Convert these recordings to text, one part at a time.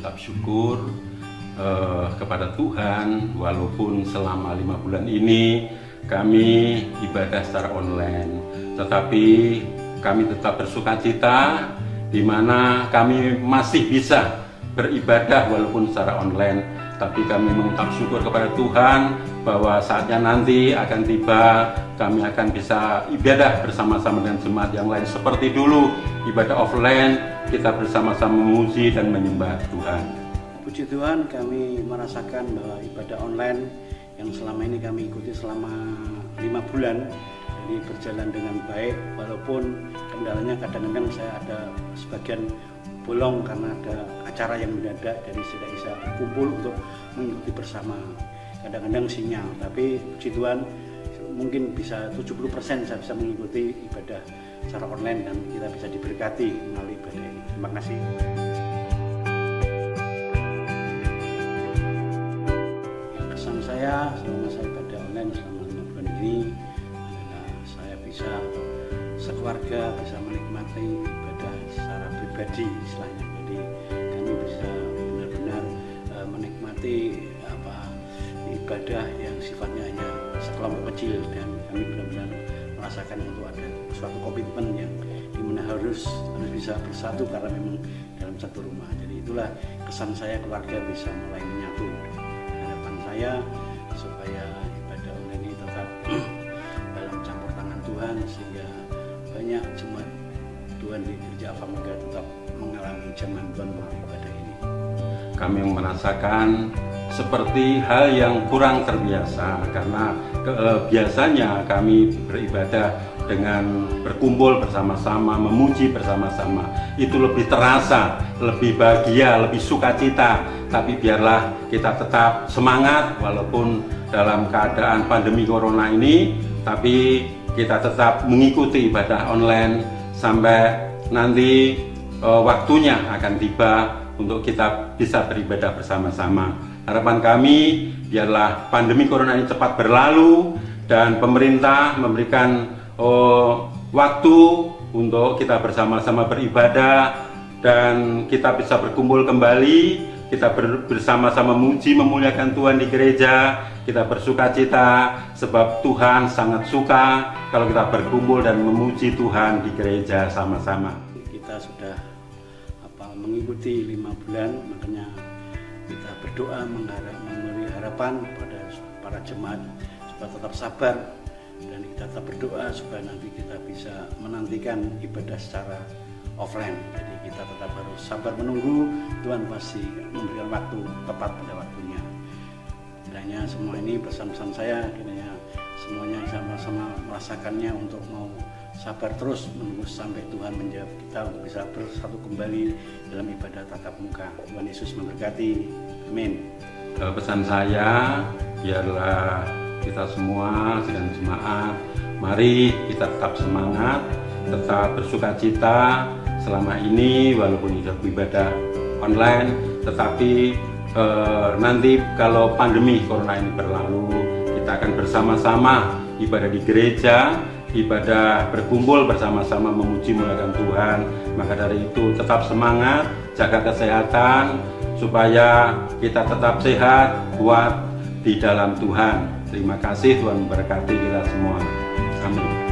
mengucap syukur kepada Tuhan, walaupun selama 5 bulan ini kami ibadah secara online, tetapi kami tetap bersuka cita di mana kami masih bisa beribadah walaupun secara online. Tapi kami mengucap syukur kepada Tuhan bahwa saatnya nanti akan tiba, kami akan bisa ibadah bersama-sama dengan jemaat yang lain seperti dulu ibadah offline, kita bersama-sama memuji dan menyembah Tuhan. Puji Tuhan, kami merasakan bahwa ibadah online yang selama ini kami ikuti selama 5 bulan ini berjalan dengan baik, walaupun kendalanya kadang-kadang saya ada sebagian bolong karena ada acara yang mendadak, jadi tidak bisa kumpul untuk mengikuti bersama. Kadang-kadang sinyal, tapi puji Tuhan mungkin bisa 70% saya bisa mengikuti ibadah secara online dan kita bisa diberkati melalui ibadah ini. Terima kasih. Kesan saya selama saya ibadah online selama 5 bulan ini adalah saya bisa sekeluarga bisa menikmati ibadah secara pribadi istilahnya. Jadi kami bisa benar-benar menikmati ibadah yang sifatnya hanya sekelompok kecil, dan kami benar-benar merasakan itu ada suatu komitmen yang dimana harus bisa bersatu karena memang dalam satu rumah. Jadi itulah kesan saya, keluarga bisa mulai menyatu. Harapan saya supaya ibadah online ini tetap dalam campur tangan Tuhan, sehingga banyak jemaat Tuhan di Gereja Alpha Mega tetap mengalami zaman Tuhan melalui ibadah ini. Kami merasakan seperti hal yang kurang terbiasa, karena biasanya kami beribadah dengan berkumpul bersama-sama, memuji bersama-sama, itu lebih terasa, lebih bahagia, lebih sukacita. Tapi biarlah kita tetap semangat walaupun dalam keadaan pandemi corona ini, tapi kita tetap mengikuti ibadah online sampai nanti waktunya akan tiba untuk kita bisa beribadah bersama-sama. Harapan kami biarlah pandemi corona ini cepat berlalu dan pemerintah memberikan waktu untuk kita bersama-sama beribadah dan kita bisa berkumpul kembali, kita bersama-sama memuji memuliakan Tuhan di gereja. Kita bersuka cita sebab Tuhan sangat suka kalau kita berkumpul dan memuji Tuhan di gereja sama-sama. Kita sudah mengikuti 5 bulan, makanya kita berdoa memberi harapan pada para jemaat supaya tetap sabar, dan kita tetap berdoa supaya nanti kita bisa menantikan ibadah secara offline. Jadi kita tetap harus sabar menunggu, Tuhan pasti memberikan waktu tepat pada waktunya. Kiranya semua ini pesan-pesan saya, kiranya semuanya sama-sama merasakannya untuk mau sabar terus menunggu sampai Tuhan menjawab kita untuk bisa bersatu kembali dalam ibadah tatap muka. Tuhan Yesus memberkati. Amin. Pesan saya biarlah kita semua sedang jemaat, mari kita tetap semangat, tetap bersuka cita selama ini walaupun kita beribadah online, tetapi nanti kalau pandemi corona ini berlalu, kita akan bersama-sama ibadah di gereja, ibadah berkumpul bersama-sama memuji memuliakan Tuhan. Maka dari itu tetap semangat, jaga kesehatan supaya kita tetap sehat, kuat di dalam Tuhan. Terima kasih, Tuhan memberkati kita semua. Amin.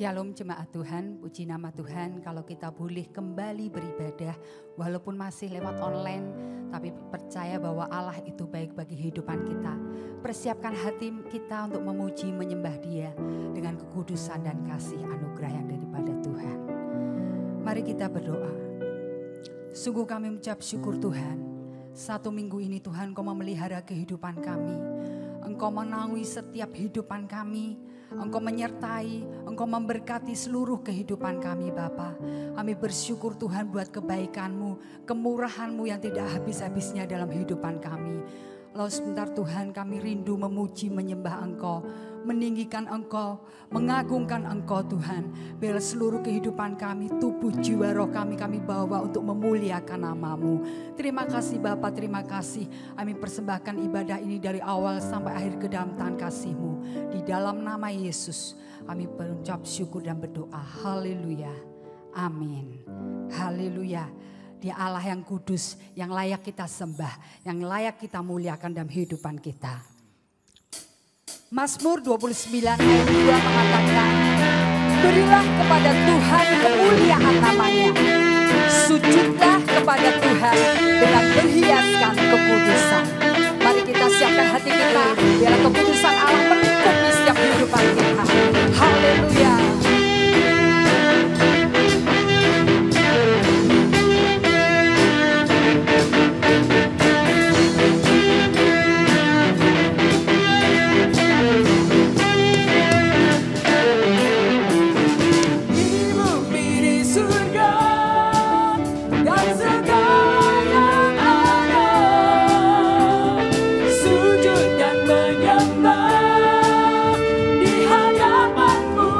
Shalom jemaat Tuhan, puji nama Tuhan kalau kita boleh kembali beribadah walaupun masih lewat online, tapi percaya bahwa Allah itu baik bagi kehidupan kita. Persiapkan hati kita untuk memuji menyembah Dia dengan kekudusan dan kasih anugerah yang daripada Tuhan. Mari kita berdoa. Sungguh kami mengucap syukur Tuhan, 1 minggu ini Tuhan Kau memelihara kehidupan kami. Engkau menaungi setiap kehidupan kami. Engkau menyertai, Engkau memberkati seluruh kehidupan kami Bapa. Kami bersyukur Tuhan buat kebaikan-Mu, kemurahan-Mu yang tidak habis-habisnya dalam kehidupan kami. Lalu sebentar Tuhan kami rindu memuji menyembah Engkau, meninggikan Engkau, mengagungkan Engkau Tuhan. Biar seluruh kehidupan kami, tubuh, jiwa, roh kami bawa untuk memuliakan nama-Mu. Terima kasih Bapa, terima kasih. Kami persembahkan ibadah ini dari awal sampai akhir ke dalam tangan kasih-Mu. Di dalam nama Yesus kami berucap syukur dan berdoa. Haleluya. Amin. Haleluya. Dia Allah yang kudus, yang layak kita sembah, yang layak kita muliakan dalam kehidupan kita. Mazmur 29 ayat 2 mengatakan, berilah kepada Tuhan kemuliaan namanya. Sujudlah kepada Tuhan dengan berhiaskan kekudusan. Mari kita siapkan hati kita, biar kekudusan Allah melingkupi setiap kehidupan kita. Haleluya. Sujud dan menyembah di hadapan-Mu.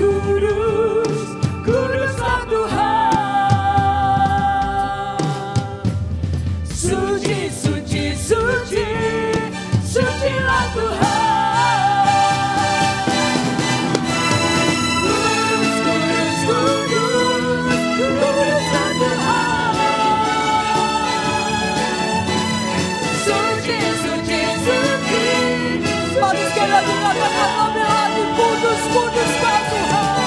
kudus, kuduslah Tuhan. Suci, suci, suci, sucilah Tuhan. Kudus, kuduslah Tuhan.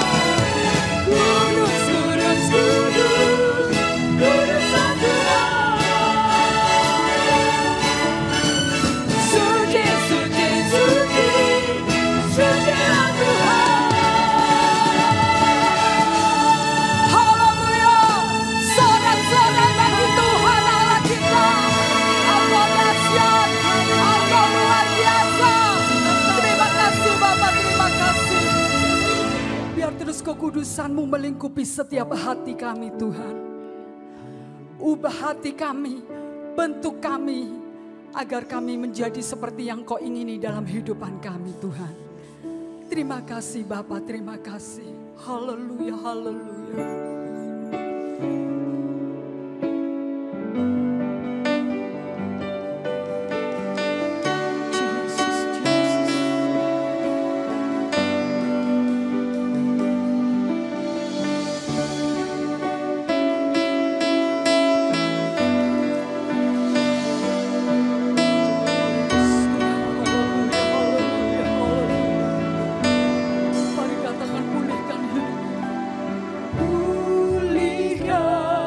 Kudus, kudus, kudus, kuduslah Tuhan. Suci, suci, suci, sucilah Tuhan. Haleluya. Sorak-sorai bagi Tuhan Allah kita. Allah dahsyat, Allah luar biasa. Terima kasih Bapak, terima kasih. Biar terus kekudusan-Mu melingkupi setiap hati kami Tuhan. Ubah hati kami, bentuk kami, agar kami menjadi seperti yang Kau ingini dalam hidupan kami Tuhan. Terima kasih Bapak, terima kasih. Haleluya, haleluya. Mari katakan pulihkan hidup. Pulihkan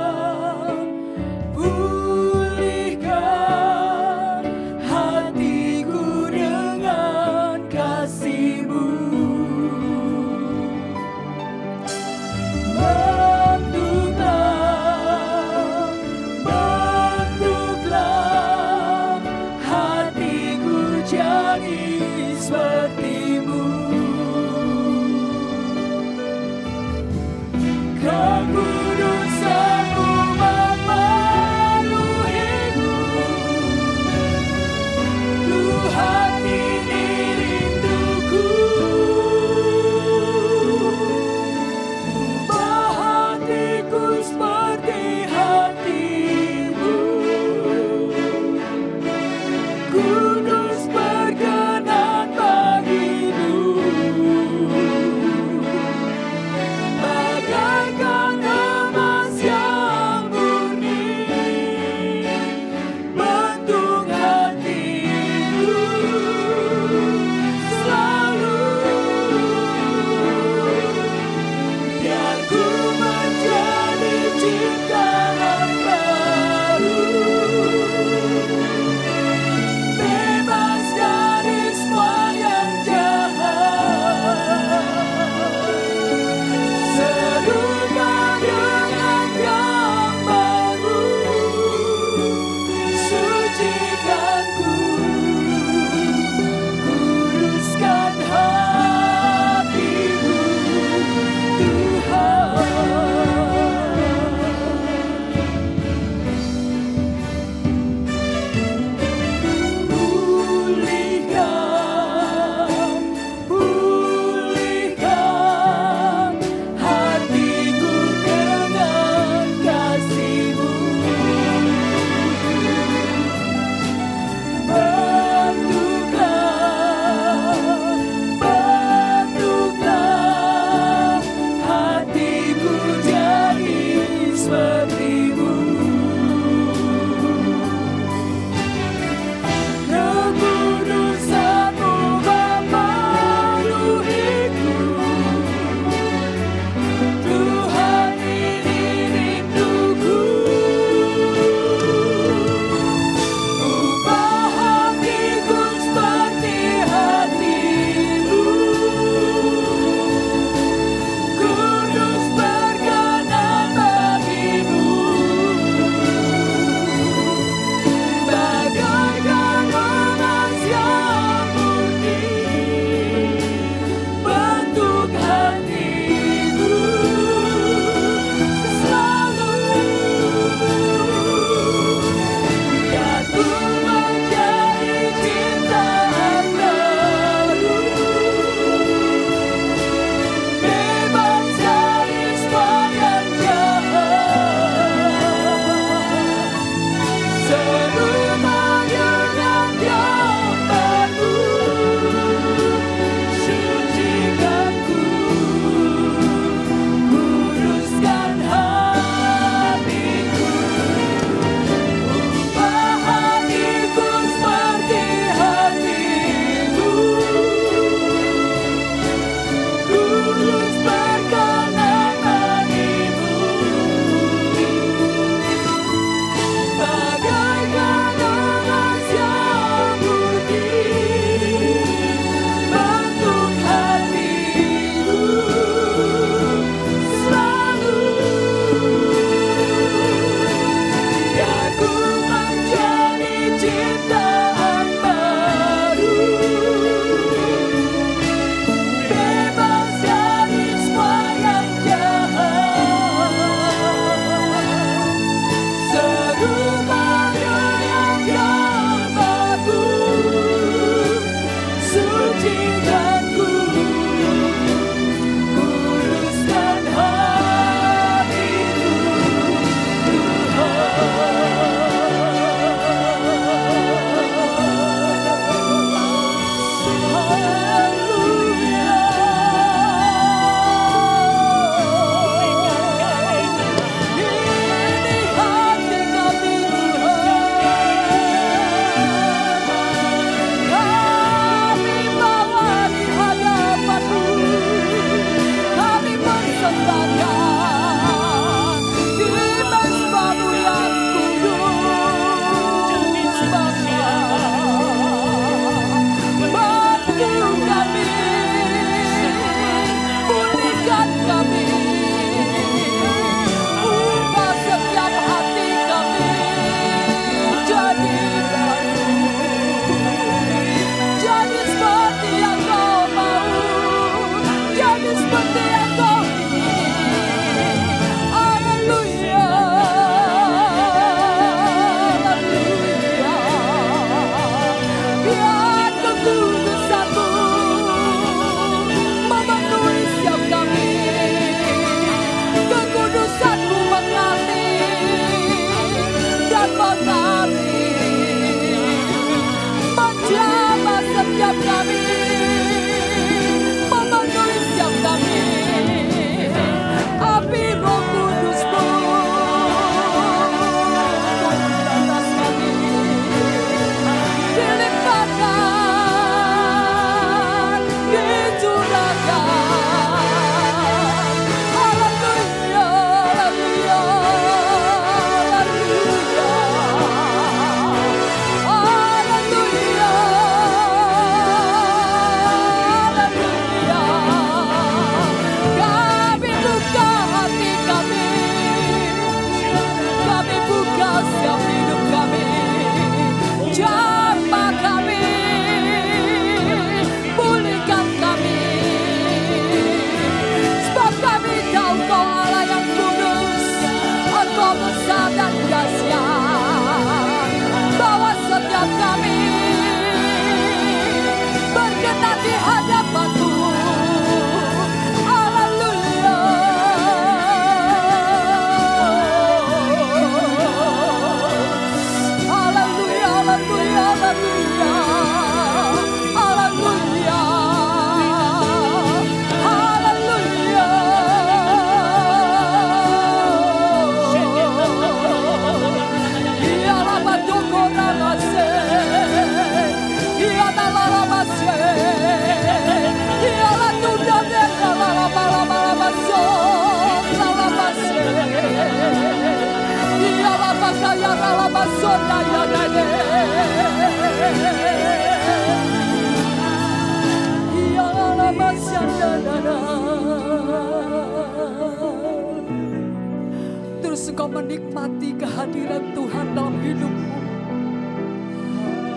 Terus engkau menikmati kehadiran Tuhan dalam hidupmu.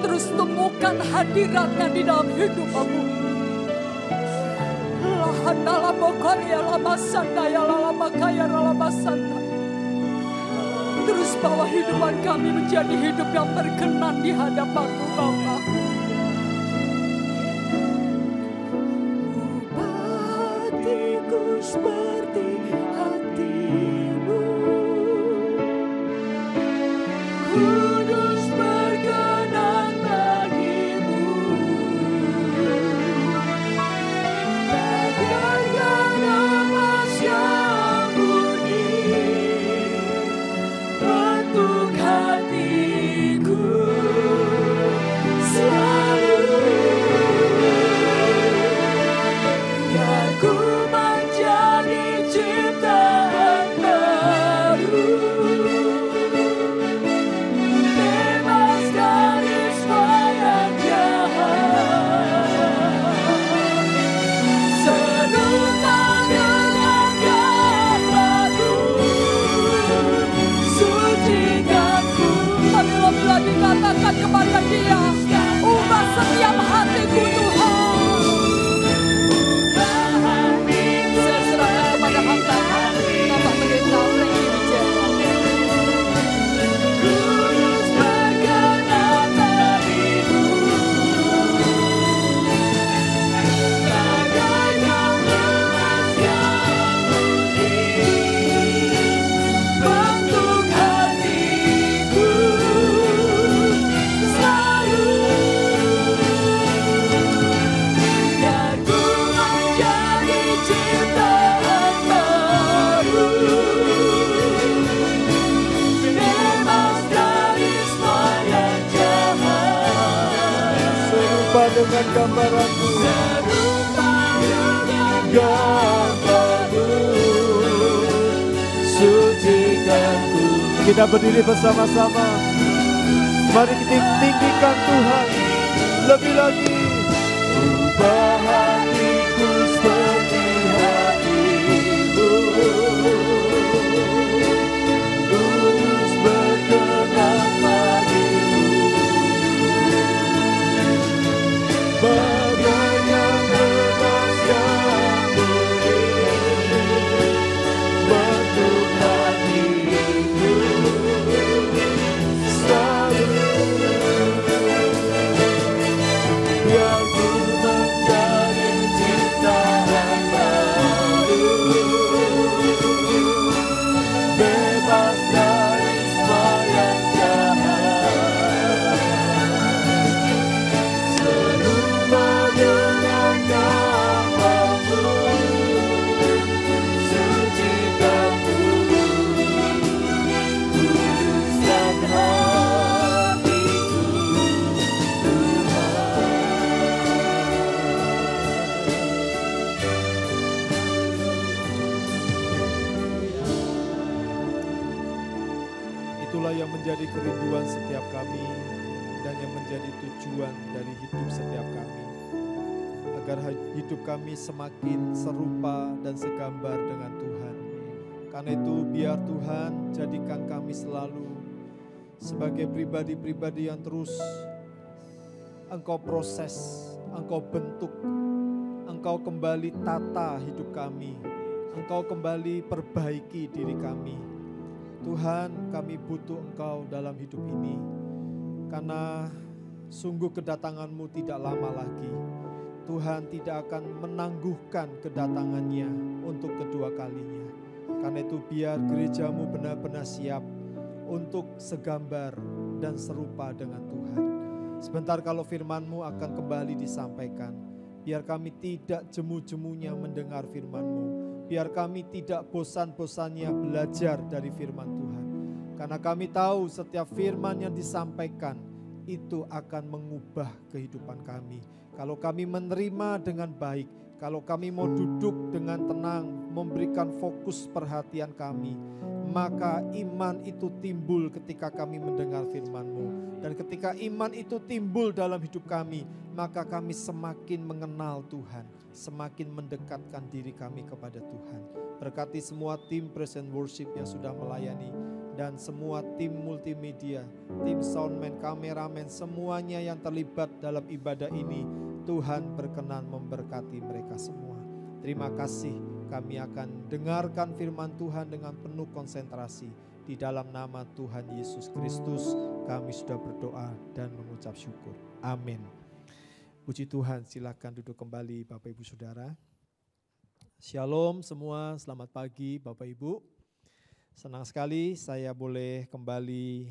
Terus temukan hadiratnya di dalam hidupmu. Lahanala bokoria lama sandaya lama kaya lama sandaya. Terus bawa hidupan kami menjadi hidup yang berkenan di hadapan-Mu, Bapa. Ubah hatiku seperti hati-Mu, kudus berkenan bagi-Mu, bagaikan emas yang murni untuk hatiku selalu. Biar ku menjadi ciptaan baru, bebas dari semua yang jahat, serupa dengan gambar-Mu, sucikanku. Bila dikatakan kepada Dia, ubah setiap hatiku Tuhan. Saya serahkan kepada hamba Bapak Pendeta Frankie Wijaya. Kudus berkenan bagi-Mu, bagaikan emas yang murni untuk hatiku selalu. Biar ku menjadi ciptaan baru, bebas dari semua yang jahat, Serupa dengan gambaran-Mu, serupa dengan gambar-Mu, sucikanku. Kita berdiri bersama-sama. Mari kita tinggikan Tuhan lebih lagi. Ubah hatiku seperti hati-Mu, kudus berkenan bagi-Mu, bagaikan emas yang murni untuk hatiku selalu. Biar ku menjadi ciptaan baru, bebas dari semua yang jahat, serupa dengan gambar-Mu, sucikanku, kuduskan hatiku Itulah yang menjadi kerinduan setiap kami dan yang menjadi tujuan dari hidup setiap kami, agar hidup kami semakin serupa dan segambar dengan Tuhan. Karena itu biar Tuhan jadikan kami selalu sebagai pribadi-pribadi yang terus Engkau proses, Engkau bentuk, Engkau kembali tata hidup kami, Engkau kembali perbaiki diri kami. Tuhan, kami butuh Engkau dalam hidup ini, karena sungguh kedatangan-Mu tidak lama lagi. Tuhan tidak akan menangguhkan kedatangannya untuk kedua kalinya. Karena itu biar gereja-Mu benar-benar siap untuk segambar dan serupa dengan Tuhan. Sebentar kalau firman-Mu akan kembali disampaikan, biar kami tidak jemu-jemunya mendengar firman-Mu. Biar kami tidak bosan-bosannya belajar dari firman Tuhan. Karena kami tahu setiap firman yang disampaikan itu akan mengubah kehidupan kami. Kalau kami menerima dengan baik, kalau kami mau duduk dengan tenang, memberikan fokus perhatian kami, maka iman itu timbul ketika kami mendengar firman-Mu. Dan ketika iman itu timbul dalam hidup kami, maka kami semakin mengenal Tuhan, semakin mendekatkan diri kami kepada Tuhan. Berkati semua tim Praise and Worship yang sudah melayani, dan semua tim multimedia, tim soundman, kameramen, semuanya yang terlibat dalam ibadah ini. Tuhan berkenan memberkati mereka semua. Terima kasih, kami akan dengarkan firman Tuhan dengan penuh konsentrasi. Di dalam nama Tuhan Yesus Kristus kami sudah berdoa dan mengucap syukur. Amin. Puji Tuhan, silakan duduk kembali Bapak Ibu Saudara. Shalom semua, selamat pagi Bapak Ibu. Senang sekali saya boleh kembali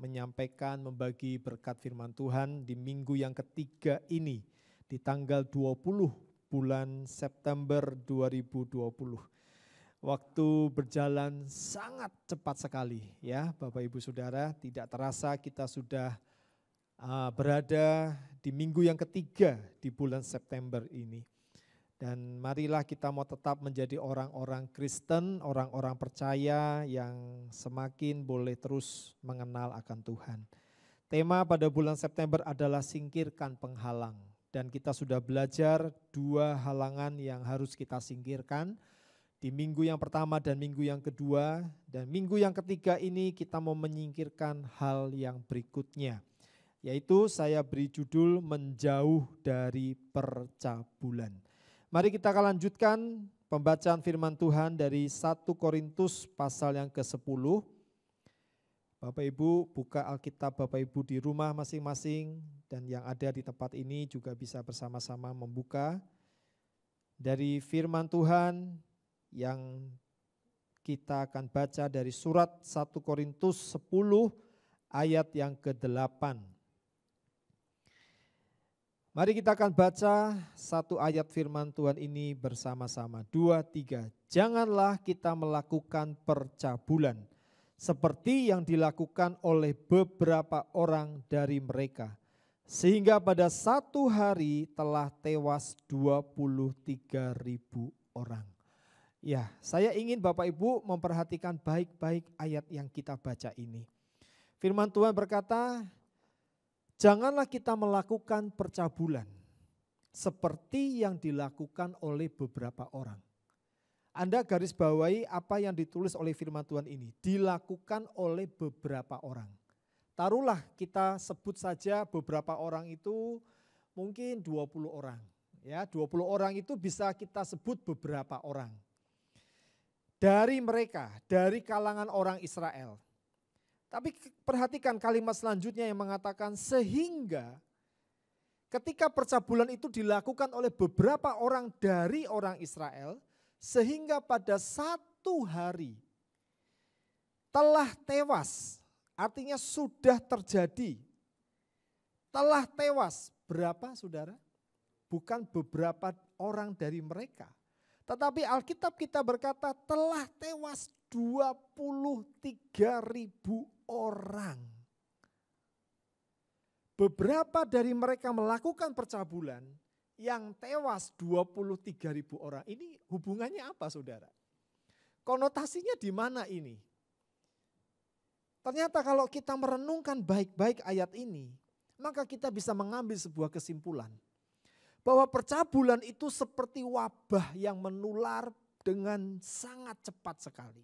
menyampaikan, membagi berkat firman Tuhan di minggu yang ketiga ini, di tanggal 20 bulan September 2020. Waktu berjalan sangat cepat sekali ya Bapak Ibu Saudara, tidak terasa kita sudah berada di minggu yang ketiga di bulan September ini. Dan marilah kita mau tetap menjadi orang-orang Kristen, orang-orang percaya yang semakin boleh terus mengenal akan Tuhan. Tema pada bulan September adalah singkirkan penghalang. Dan kita sudah belajar 2 halangan yang harus kita singkirkan di minggu yang pertama dan minggu yang kedua. Dan minggu yang ketiga ini kita mau menyingkirkan hal yang berikutnya. Yaitu saya beri judul menjauh dari percabulan. Mari kita akan lanjutkan pembacaan firman Tuhan dari 1 Korintus pasal yang ke-10. Bapak Ibu buka Alkitab Bapak Ibu di rumah masing-masing, dan yang ada di tempat ini juga bisa bersama-sama membuka dari firman Tuhan yang kita akan baca dari surat 1 Korintus 10 ayat yang ke-8. Mari kita akan baca 1 ayat firman Tuhan ini bersama-sama. 2, 3. Janganlah kita melakukan percabulan seperti yang dilakukan oleh beberapa orang dari mereka. Sehingga pada satu hari telah tewas 23.000 orang. Ya, saya ingin Bapak Ibu memperhatikan baik-baik ayat yang kita baca ini. Firman Tuhan berkata, janganlah kita melakukan percabulan seperti yang dilakukan oleh beberapa orang. Anda garis bawahi apa yang ditulis oleh firman Tuhan ini. Dilakukan oleh beberapa orang. Taruhlah kita sebut saja beberapa orang itu mungkin 20 orang. Ya, 20 orang itu bisa kita sebut beberapa orang. Dari mereka, dari kalangan orang Israel. Tapi perhatikan kalimat selanjutnya yang mengatakan sehingga ketika percabulan itu dilakukan oleh beberapa orang dari orang Israel, sehingga pada satu hari telah tewas, artinya sudah terjadi, telah tewas. Berapa saudara? Bukan beberapa orang dari mereka. Tetapi Alkitab kita berkata telah tewas 23.000 orang. Beberapa dari mereka melakukan percabulan, yang tewas 23.000 orang. Ini hubungannya apa saudara? Konotasinya di mana ini? Ternyata kalau kita merenungkan baik-baik ayat ini, maka kita bisa mengambil sebuah kesimpulan. Bahwa percabulan itu seperti wabah yang menular dengan sangat cepat sekali.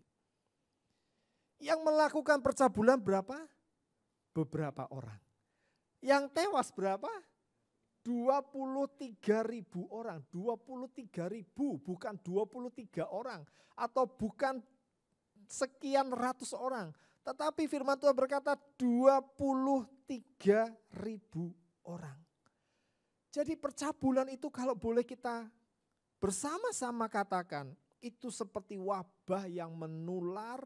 Yang melakukan percabulan berapa? Beberapa orang. Yang tewas berapa? 23.000 orang. 23.000 bukan 23 orang. Atau bukan sekian ratus orang. Tetapi firman Tuhan berkata 23.000 orang. Jadi percabulan itu kalau boleh kita bersama-sama katakan, itu seperti wabah yang menular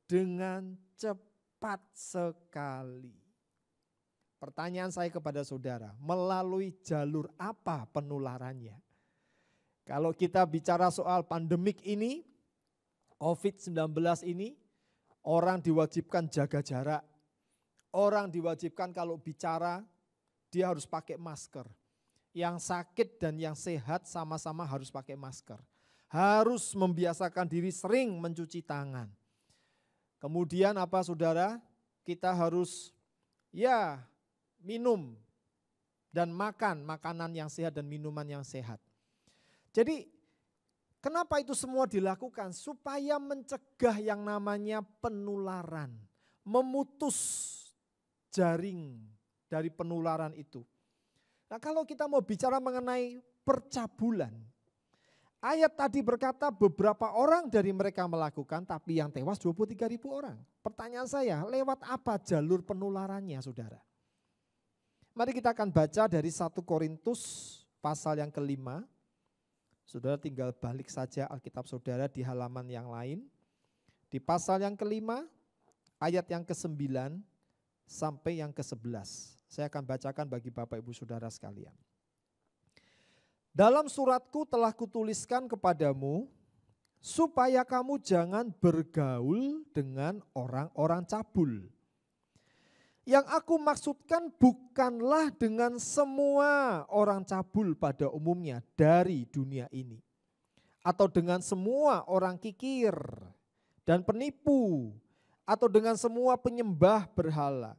dengan cepat sekali. Pertanyaan saya kepada saudara, melalui jalur apa penularannya? Kalau kita bicara soal pandemik ini, COVID-19 ini, orang diwajibkan jaga jarak. Orang diwajibkan kalau bicara, dia harus pakai masker. Yang sakit dan yang sehat sama-sama harus pakai masker. Harus membiasakan diri sering mencuci tangan. Kemudian apa saudara? Kita harus minum dan makan makanan yang sehat dan minuman yang sehat. Jadi kenapa itu semua dilakukan? Supaya mencegah yang namanya penularan, memutus jaring dari penularan itu. Nah, kalau kita mau bicara mengenai percabulan, ayat tadi berkata beberapa orang dari mereka melakukan, tapi yang tewas 23.000 orang. Pertanyaan saya, lewat apa jalur penularannya saudara? Mari kita akan baca dari 1 Korintus pasal yang ke-5. Saudara tinggal balik saja Alkitab saudara di halaman yang lain. Di pasal yang ke-5, ayat yang ke-9 sampai yang ke-11. Saya akan bacakan bagi Bapak Ibu Saudara sekalian. Dalam suratku telah kutuliskan kepadamu, supaya kamu jangan bergaul dengan orang-orang cabul. Yang aku maksudkan bukanlah dengan semua orang cabul pada umumnya dari dunia ini. Atau dengan semua orang kikir dan penipu. Atau dengan semua penyembah berhala.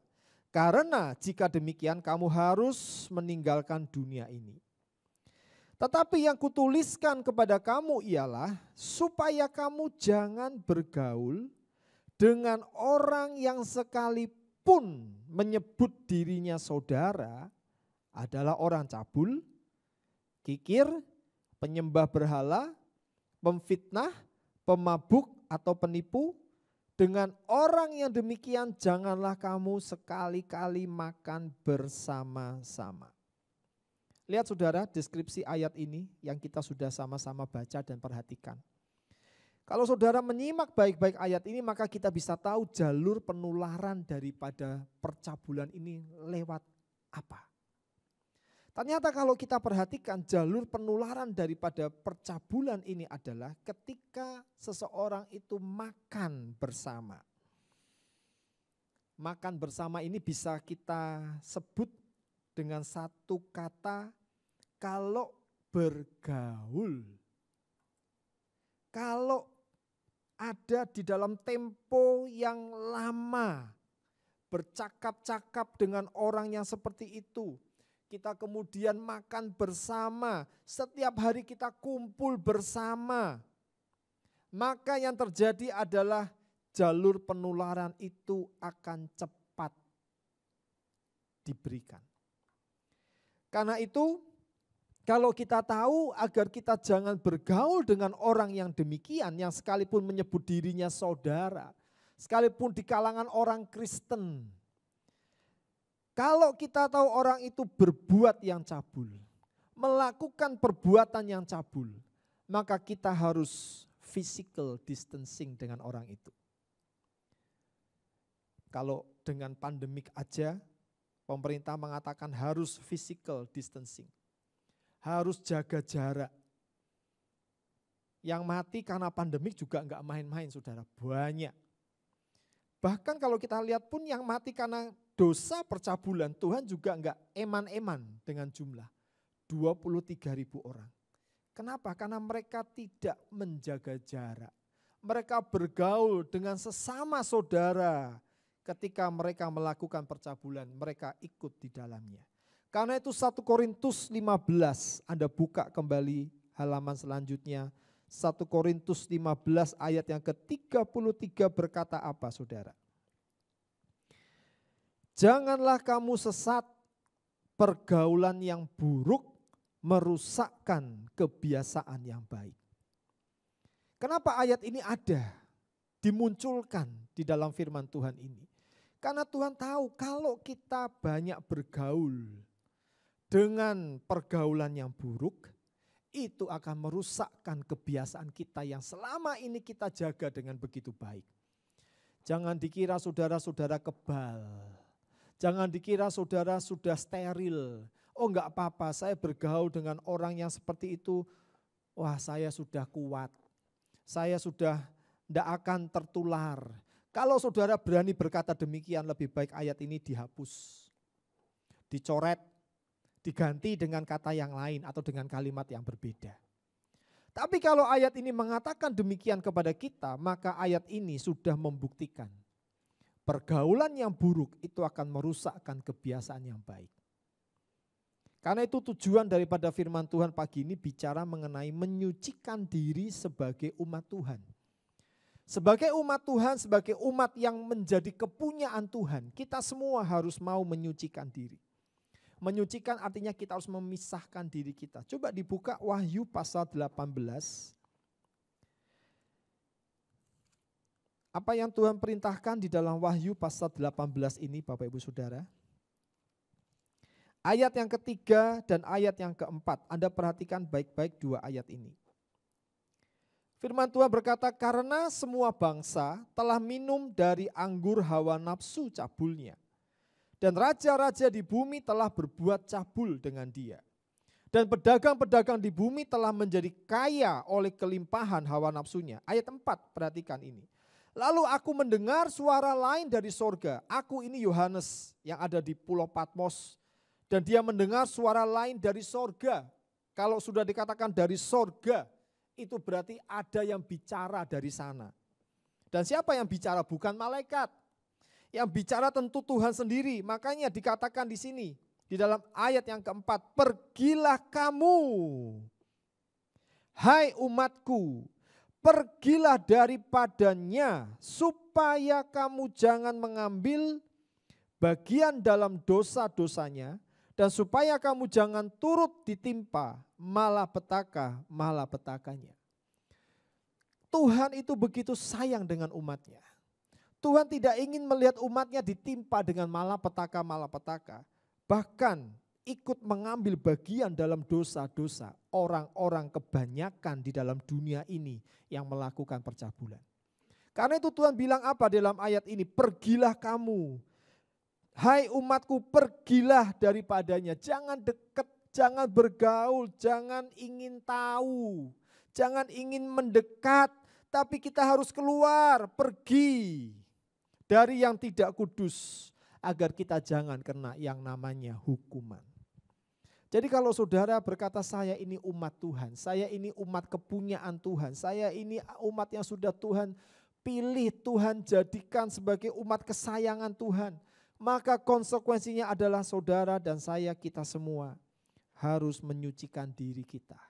Karena jika demikian kamu harus meninggalkan dunia ini. Tetapi yang kutuliskan kepada kamu ialah supaya kamu jangan bergaul dengan orang yang sekalipun menyebut dirinya saudara adalah orang cabul, kikir, penyembah berhala, pemfitnah, pemabuk atau penipu. Dengan orang yang demikian janganlah kamu sekali-kali makan bersama-sama. Lihat saudara deskripsi ayat ini yang kita sudah sama-sama baca dan perhatikan. Kalau saudara menyimak baik-baik ayat ini maka kita bisa tahu jalur penularan daripada percabulan ini lewat apa. Ternyata kalau kita perhatikan jalur penularan daripada percabulan ini adalah ketika seseorang itu makan bersama. Makan bersama ini bisa kita sebut dengan satu kata kalau bergaul. Kalau ada di dalam tempo yang lama bercakap-cakap dengan orang yang seperti itu. Kita kemudian makan bersama, setiap hari kita kumpul bersama. Maka yang terjadi adalah jalur penularan itu akan cepat diberikan. Karena itu kalau kita tahu agar kita jangan bergaul dengan orang yang demikian, yang sekalipun menyebut dirinya saudara, sekalipun di kalangan orang Kristen. Kalau kita tahu orang itu berbuat yang cabul, melakukan perbuatan yang cabul, maka kita harus physical distancing dengan orang itu. Kalau dengan pandemik aja, pemerintah mengatakan harus physical distancing, harus jaga jarak. Yang mati karena pandemik juga enggak main-main saudara, banyak. Bahkan kalau kita lihat pun yang mati karena dosa percabulan, Tuhan juga enggak eman-eman dengan jumlah 23.000 orang. Kenapa? Karena mereka tidak menjaga jarak. Mereka bergaul dengan sesama saudara. Ketika mereka melakukan percabulan, mereka ikut di dalamnya. Karena itu 1 Korintus 15, Anda buka kembali halaman selanjutnya. 1 Korintus 15 ayat yang ke-33 berkata apa saudara? Janganlah kamu sesat, pergaulan yang buruk merusakkan kebiasaan yang baik. Kenapa ayat ini ada, dimunculkan di dalam firman Tuhan ini? Karena Tuhan tahu kalau kita banyak bergaul dengan pergaulan yang buruk, itu akan merusakkan kebiasaan kita yang selama ini kita jaga dengan begitu baik. Jangan dikira saudara-saudara kebal. Jangan dikira saudara sudah steril. Oh enggak apa-apa, saya bergaul dengan orang yang seperti itu. Wah saya sudah kuat. Saya sudah tidak akan tertular. Kalau saudara berani berkata demikian, lebih baik ayat ini dihapus. Dicoret, diganti dengan kata yang lain atau dengan kalimat yang berbeda. Tapi kalau ayat ini mengatakan demikian kepada kita, maka ayat ini sudah membuktikan pergaulan yang buruk itu akan merusakkan kebiasaan yang baik. Karena itu tujuan daripada firman Tuhan pagi ini bicara mengenai menyucikan diri sebagai umat Tuhan. Sebagai umat Tuhan, sebagai umat yang menjadi kepunyaan Tuhan, kita semua harus mau menyucikan diri. Menyucikan artinya kita harus memisahkan diri kita. Coba dibuka Wahyu pasal 18. Apa yang Tuhan perintahkan di dalam Wahyu pasal 18 ini Bapak Ibu Saudara? Ayat yang ketiga dan ayat yang keempat. Anda perhatikan baik-baik dua ayat ini. Firman Tuhan berkata, karena semua bangsa telah minum dari anggur hawa nafsu cabulnya. Dan raja-raja di bumi telah berbuat cabul dengan dia. Dan pedagang-pedagang di bumi telah menjadi kaya oleh kelimpahan hawa nafsunya. Ayat 4, perhatikan ini. Lalu aku mendengar suara lain dari sorga. Aku ini Yohanes yang ada di Pulau Patmos. Dan dia mendengar suara lain dari sorga. Kalau sudah dikatakan dari sorga, itu berarti ada yang bicara dari sana. Dan siapa yang bicara? Bukan malaikat. Yang bicara tentu Tuhan sendiri. Makanya dikatakan di sini, di dalam ayat yang keempat, pergilah kamu, hai umatku, pergilah daripadanya, supaya kamu jangan mengambil bagian dalam dosa-dosanya, dan supaya kamu jangan turut ditimpa malapetaka-malapetakanya. Tuhan itu begitu sayang dengan umatnya. Tuhan tidak ingin melihat umatnya ditimpa dengan malapetaka-malapetaka. Bahkan ikut mengambil bagian dalam dosa-dosa orang-orang kebanyakan di dalam dunia ini yang melakukan percabulan. Karena itu Tuhan bilang apa dalam ayat ini? Pergilah kamu. Hai umatku, pergilah daripadanya, jangan dekat, jangan bergaul, jangan ingin tahu, jangan ingin mendekat, tapi kita harus keluar, pergi dari yang tidak kudus, agar kita jangan kena yang namanya hukuman. Jadi kalau saudara berkata saya ini umat Tuhan, saya ini umat kepunyaan Tuhan, saya ini umat yang sudah Tuhan pilih, Tuhan jadikan sebagai umat kesayangan Tuhan, maka konsekuensinya adalah saudara dan saya, kita semua harus menyucikan diri kita.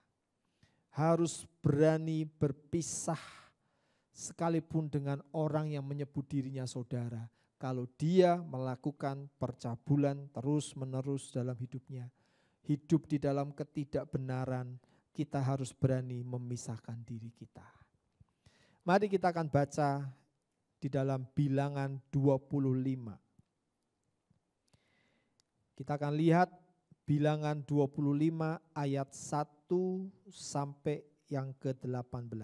Harus berani berpisah sekalipun dengan orang yang menyebut dirinya saudara. Kalau dia melakukan percabulan terus-menerus dalam hidupnya, hidup di dalam ketidakbenaran, kita harus berani memisahkan diri kita. Mari kita akan baca di dalam Bilangan 25. Kita akan lihat Bilangan 25 ayat 1 sampai yang ke-18.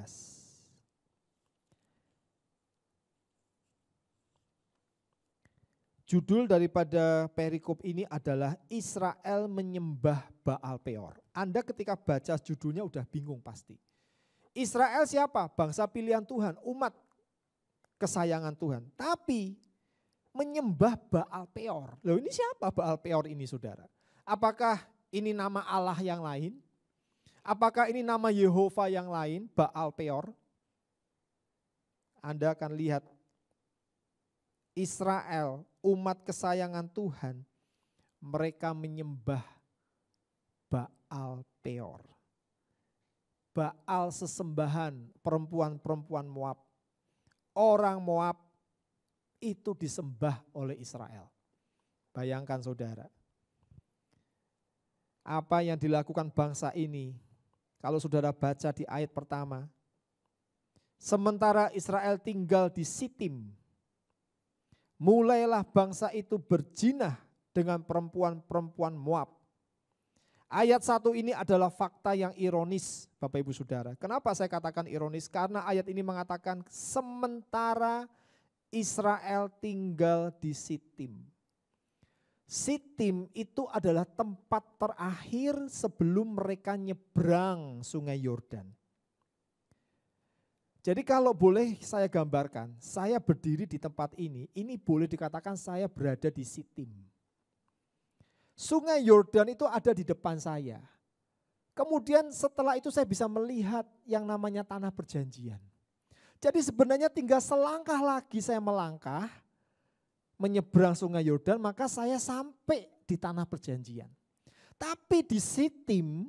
Judul daripada perikop ini adalah Israel menyembah Baal Peor. Anda ketika baca judulnya udah bingung pasti. Israel siapa? Bangsa pilihan Tuhan, umat kesayangan Tuhan. Tapi menyembah Baal Peor. Loh ini siapa Baal Peor ini saudara? Apakah ini nama Allah yang lain? Apakah ini nama Yehova yang lain, Baal Peor? Anda akan lihat Israel, umat kesayangan Tuhan, mereka menyembah Baal Peor. Baal sesembahan perempuan-perempuan Moab. Orang Moab itu disembah oleh Israel. Bayangkan saudara. Apa yang dilakukan bangsa ini, kalau saudara baca di ayat pertama. Sementara Israel tinggal di Sitim, mulailah bangsa itu berjinah dengan perempuan-perempuan Moab. Ayat 1 ini adalah fakta yang ironis Bapak Ibu Saudara. Kenapa saya katakan ironis? Karena ayat ini mengatakan sementara Israel tinggal di Sitim. Sitim itu adalah tempat terakhir sebelum mereka nyebrang sungai Yordan. Jadi kalau boleh saya gambarkan, saya berdiri di tempat ini boleh dikatakan saya berada di Sitim. Sungai Yordan itu ada di depan saya. Kemudian setelah itu saya bisa melihat yang namanya tanah perjanjian. Jadi sebenarnya tinggal selangkah lagi saya melangkah, menyeberang sungai Yordan, maka saya sampai di tanah perjanjian. Tapi di Sitim,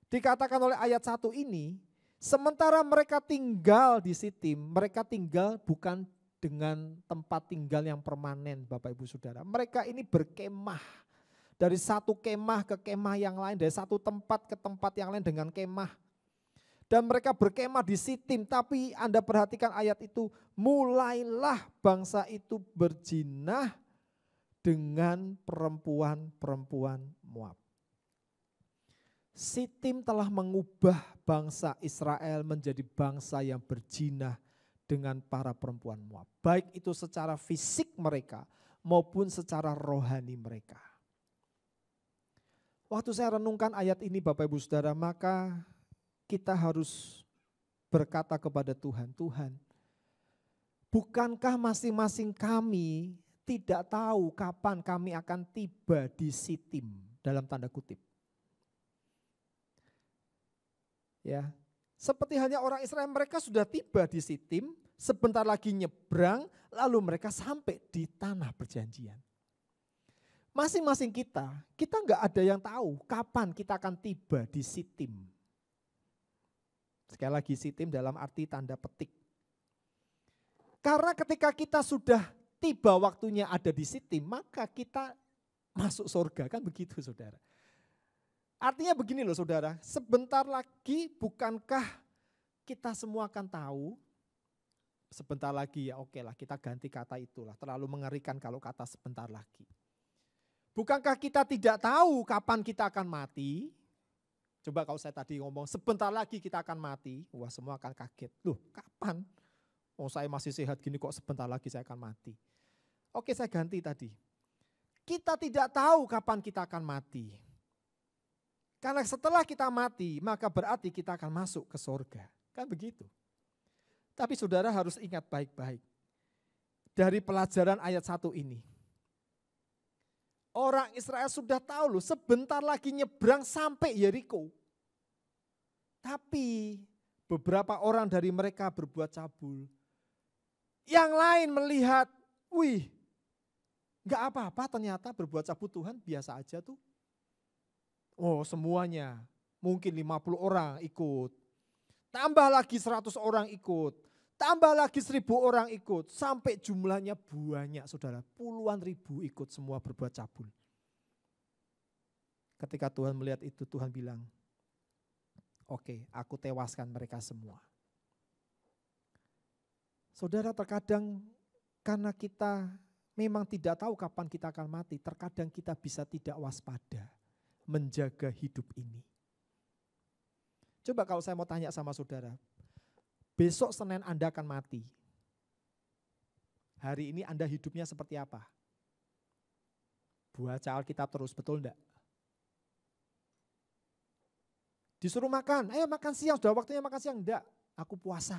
dikatakan oleh ayat 1 ini, sementara mereka tinggal di Sitim, mereka tinggal bukan dengan tempat tinggal yang permanen Bapak Ibu Saudara. Mereka ini berkemah. Dari satu kemah ke kemah yang lain, dari satu tempat ke tempat yang lain dengan kemah. Dan mereka berkemah di Sitim, tapi Anda perhatikan ayat itu, mulailah bangsa itu berzina dengan perempuan-perempuan Moab. Sitim telah mengubah bangsa Israel menjadi bangsa yang berzina dengan para perempuan Moab. Baik itu secara fisik mereka maupun secara rohani mereka. Waktu saya renungkan ayat ini Bapak Ibu Saudara, maka kita harus berkata kepada Tuhan, Tuhan, bukankah masing-masing kami tidak tahu kapan kami akan tiba di Sitim, dalam tanda kutip. Ya, seperti halnya orang Israel, mereka sudah tiba di Sitim, sebentar lagi nyebrang, lalu mereka sampai di tanah perjanjian. Masing-masing kita nggak ada yang tahu kapan kita akan tiba di Sitim. Sekali lagi Sitim dalam arti tanda petik. Karena ketika kita sudah tiba waktunya ada di Sitim, maka kita masuk surga, kan begitu saudara. Artinya begini loh saudara, sebentar lagi bukankah kita semua akan tahu, sebentar lagi ya oke lah kita ganti kata itulah, terlalu mengerikan kalau kata sebentar lagi. Bukankah kita tidak tahu kapan kita akan mati? Coba kalau saya tadi ngomong sebentar lagi kita akan mati, wah semua akan kaget. Loh kapan? Oh saya masih sehat gini kok sebentar lagi saya akan mati. Oke saya ganti tadi. Kita tidak tahu kapan kita akan mati. Karena setelah kita mati maka berarti kita akan masuk ke surga. Kan begitu. Tapi saudara harus ingat baik-baik. Dari pelajaran ayat 1 ini. Orang Israel sudah tahu loh sebentar lagi nyebrang sampai Yeriko. Tapi beberapa orang dari mereka berbuat cabul. Yang lain melihat, wih gak apa-apa ternyata berbuat cabul Tuhan biasa aja tuh. Oh semuanya, mungkin 50 orang ikut. Tambah lagi 100 orang ikut. Tambah lagi 1000 orang ikut, sampai jumlahnya banyak saudara, puluhan ribu ikut semua berbuat cabul. Ketika Tuhan melihat itu Tuhan bilang, oke, aku tewaskan mereka semua. Saudara terkadang karena kita memang tidak tahu kapan kita akan mati, terkadang kita bisa tidak waspada menjaga hidup ini. Coba kalau saya mau tanya sama saudara, besok Senin Anda akan mati. Hari ini Anda hidupnya seperti apa? Baca Alkitab terus, betul enggak? Disuruh makan, ayo makan siang, sudah waktunya makan siang. Enggak, aku puasa.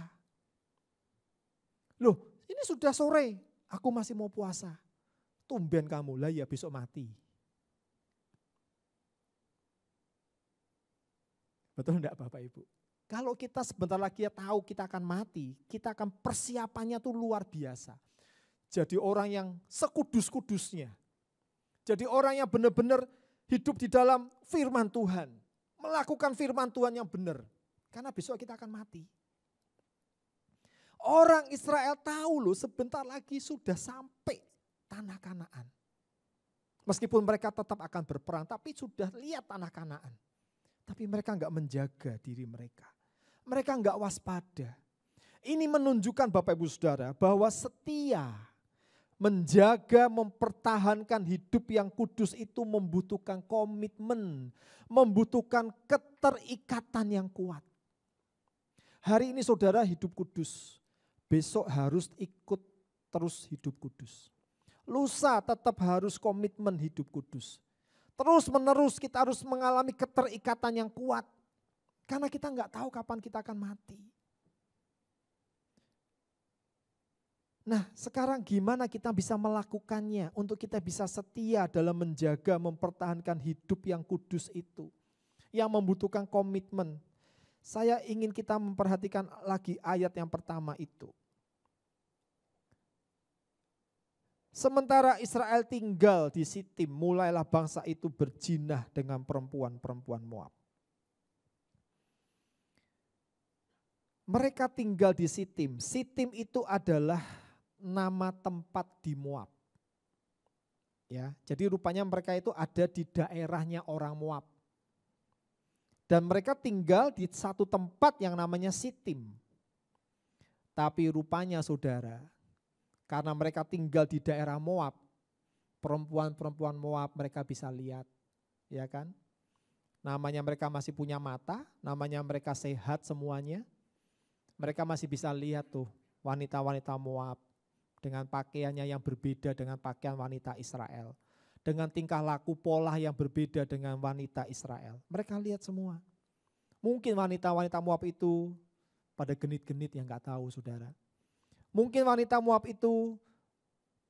Loh, ini sudah sore, aku masih mau puasa. Tumben kamu, lah ya besok mati. Betul enggak Bapak Ibu? Kalau kita sebentar lagi tahu kita akan mati, kita akan persiapannya tuh luar biasa. Jadi orang yang sekudus-kudusnya. Jadi orang yang benar-benar hidup di dalam firman Tuhan. Melakukan firman Tuhan yang benar. Karena besok kita akan mati. Orang Israel tahu loh sebentar lagi sudah sampai tanah Kanaan. Meskipun mereka tetap akan berperang, tapi sudah lihat tanah Kanaan. Tapi mereka enggak menjaga diri mereka. Mereka enggak waspada. Ini menunjukkan Bapak Ibu Saudara bahwa setia, menjaga, mempertahankan hidup yang kudus itu membutuhkan komitmen, membutuhkan keterikatan yang kuat. Hari ini saudara hidup kudus, besok harus ikut terus hidup kudus. Lusa tetap harus komitmen hidup kudus. Terus menerus kita harus mengalami keterikatan yang kuat. Karena kita nggak tahu kapan kita akan mati. Nah sekarang gimana kita bisa melakukannya untuk kita bisa setia dalam menjaga, mempertahankan hidup yang kudus itu. yang membutuhkan komitmen. Saya ingin kita memperhatikan lagi ayat yang pertama itu. Sementara Israel tinggal di Sitim, mulailah bangsa itu berjinah dengan perempuan-perempuan Moab. Mereka tinggal di Sitim. Sitim itu adalah nama tempat di Moab. Ya, jadi rupanya mereka itu ada di daerahnya orang Moab. Dan mereka tinggal di satu tempat yang namanya Sitim. Tapi rupanya saudara, karena mereka tinggal di daerah Moab, perempuan-perempuan Moab mereka bisa lihat, ya kan? Namanya mereka masih punya mata, namanya mereka sehat semuanya. Mereka masih bisa lihat tuh wanita-wanita Moab dengan pakaiannya yang berbeda dengan pakaian wanita Israel. Dengan tingkah laku pola yang berbeda dengan wanita Israel. Mereka lihat semua. Mungkin wanita-wanita Moab itu pada genit-genit yang gak tahu saudara. Mungkin wanita Moab itu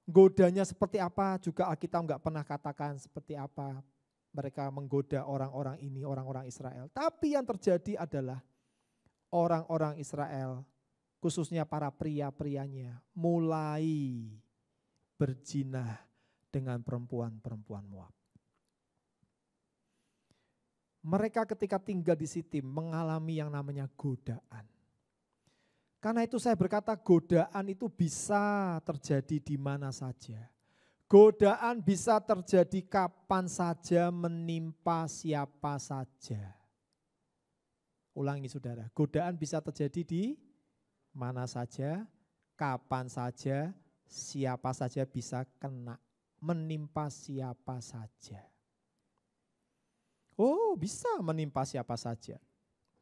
godanya seperti apa juga Alkitab gak pernah katakan seperti apa mereka menggoda orang-orang ini, orang-orang Israel. Tapi yang terjadi adalah orang-orang Israel, khususnya para pria-prianya, mulai berzinah dengan perempuan-perempuan Moab. Mereka ketika tinggal di Sitim mengalami yang namanya godaan. Karena itu saya berkata godaan itu bisa terjadi di mana saja. Godaan bisa terjadi kapan saja, menimpa siapa saja. Ulangi saudara, godaan bisa terjadi di mana saja, kapan saja, siapa saja bisa kena, menimpa siapa saja. Oh, bisa menimpa siapa saja.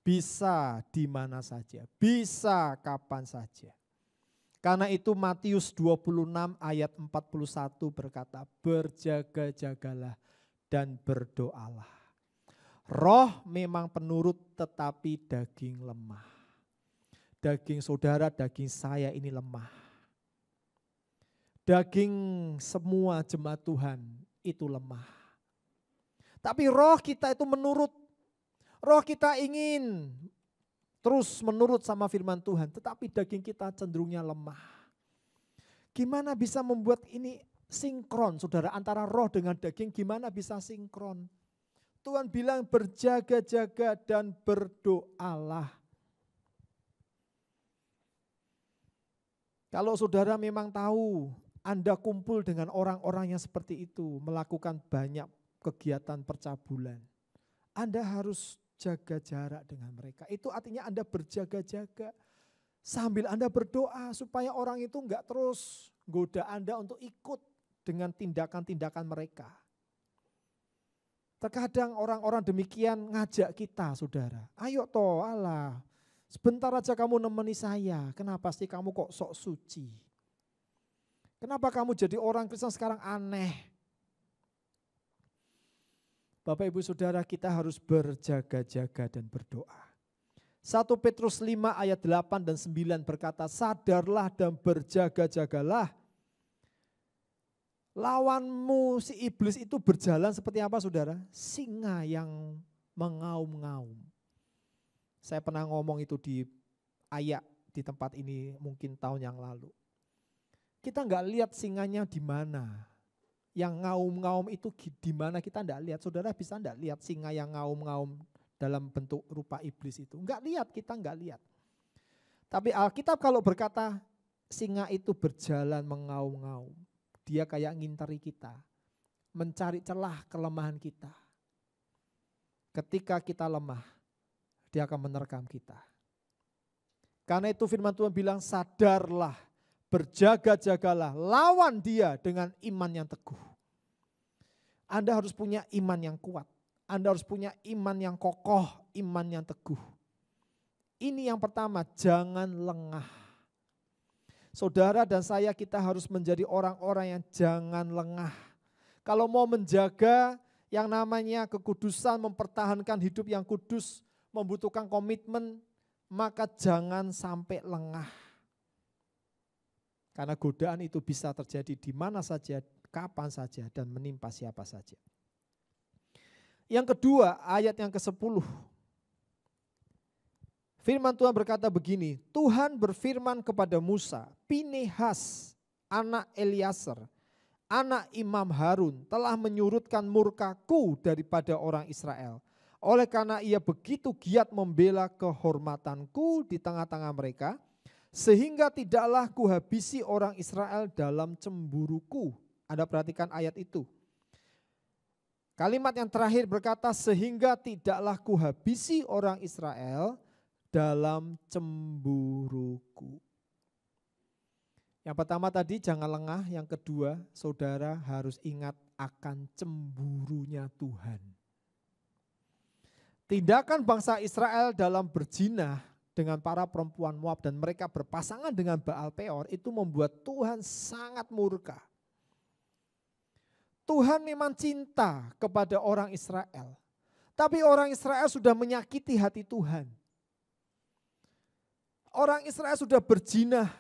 Bisa di mana saja, bisa kapan saja. Karena itu Matius 26 ayat 41 berkata, berjaga-jagalah dan berdoalah. Roh memang penurut tetapi daging lemah. Daging saudara, daging saya ini lemah. Daging semua jemaat Tuhan itu lemah. Tapi roh kita itu menurut. Roh kita ingin terus menurut sama firman Tuhan, tetapi daging kita cenderungnya lemah. Gimana bisa membuat ini sinkron, saudara, antara roh dengan daging, gimana bisa sinkron? Tuhan bilang berjaga-jaga dan berdoalah. Kalau saudara memang tahu, Anda kumpul dengan orang-orang yang seperti itu, melakukan banyak kegiatan percabulan, Anda harus jaga jarak dengan mereka. Itu artinya Anda berjaga-jaga sambil Anda berdoa supaya orang itu enggak terus goda Anda untuk ikut dengan tindakan-tindakan mereka. Terkadang orang-orang demikian ngajak kita saudara, ayo toh Allah, sebentar aja kamu nemeni saya, kenapa sih kamu kok sok suci? Kenapa kamu jadi orang Kristen sekarang aneh? Bapak Ibu Saudara, kita harus berjaga-jaga dan berdoa. 1 Petrus 5 ayat 8 dan 9 berkata, sadarlah dan berjaga-jagalah. Lawanmu si iblis itu berjalan seperti apa saudara? Singa yang mengaum-ngaum. Saya pernah ngomong itu di Ayak di tempat ini mungkin tahun yang lalu. Kita enggak lihat singanya di mana. Yang ngaum-ngaum itu di mana kita enggak lihat. Saudara bisa enggak lihat singa yang ngaum-ngaum dalam bentuk rupa iblis itu? Enggak lihat, kita enggak lihat. Tapi Alkitab kalau berkata singa itu berjalan mengaum-ngaum, dia kayak nginteri kita, mencari celah kelemahan kita. Ketika kita lemah, dia akan menerkam kita. Karena itu firman Tuhan bilang sadarlah, berjaga-jagalah, lawan dia dengan iman yang teguh. Anda harus punya iman yang kuat. Anda harus punya iman yang kokoh, iman yang teguh. Ini yang pertama, jangan lengah. Saudara dan saya kita harus menjadi orang-orang yang jangan lengah. Kalau mau menjaga yang namanya kekudusan, mempertahankan hidup yang kudus, membutuhkan komitmen, maka jangan sampai lengah. Karena godaan itu bisa terjadi di mana saja, kapan saja, dan menimpa siapa saja. Yang kedua, ayat yang ke-10. Firman Tuhan berkata begini, Tuhan berfirman kepada Musa, Pinehas, anak Eliasar, anak Imam Harun, telah menyurutkan murkaku daripada orang Israel. Oleh karena ia begitu giat membela kehormatanku di tengah-tengah mereka, sehingga tidaklah kuhabisi orang Israel dalam cemburuku. Anda perhatikan ayat itu. Kalimat yang terakhir berkata, sehingga tidaklah kuhabisi orang Israel dalam cemburuku. Yang pertama tadi jangan lengah, yang kedua saudara harus ingat akan cemburunya Tuhan. Tindakan bangsa Israel dalam berzina dengan para perempuan Moab dan mereka berpasangan dengan Baal Peor itu membuat Tuhan sangat murka. Tuhan memang cinta kepada orang Israel, tapi orang Israel sudah menyakiti hati Tuhan. Orang Israel sudah berzina,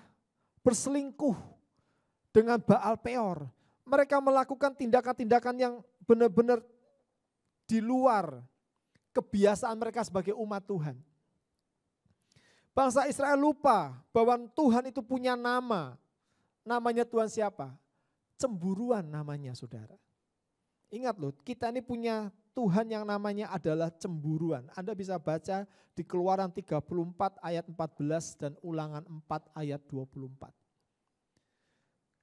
berselingkuh dengan Baal Peor. Mereka melakukan tindakan-tindakan yang benar-benar di luar kebiasaan mereka sebagai umat Tuhan. Bangsa Israel lupa bahwa Tuhan itu punya nama. Namanya Tuhan siapa? Cemburuan namanya, saudara. Ingat loh, kita ini punya Tuhan yang namanya adalah cemburuan. Anda bisa baca di Keluaran 34 ayat 14 dan Ulangan 4 ayat 24.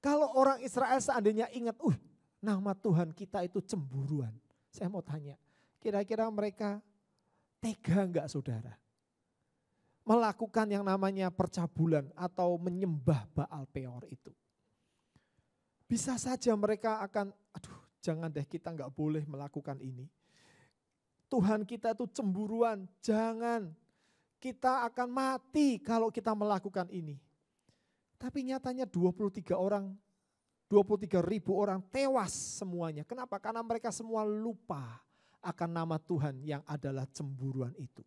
Kalau orang Israel seandainya ingat, nama Tuhan kita itu cemburuan. Saya mau tanya, kira-kira mereka tega enggak saudara? Melakukan yang namanya percabulan atau menyembah Baal Peor itu. Bisa saja mereka akan, jangan deh kita enggak boleh melakukan ini. Tuhan kita itu cemburuan, jangan. Kita akan mati kalau kita melakukan ini. Tapi nyatanya 23.000 orang tewas semuanya. Kenapa? Karena mereka semua lupa akan nama Tuhan yang adalah cemburuan itu.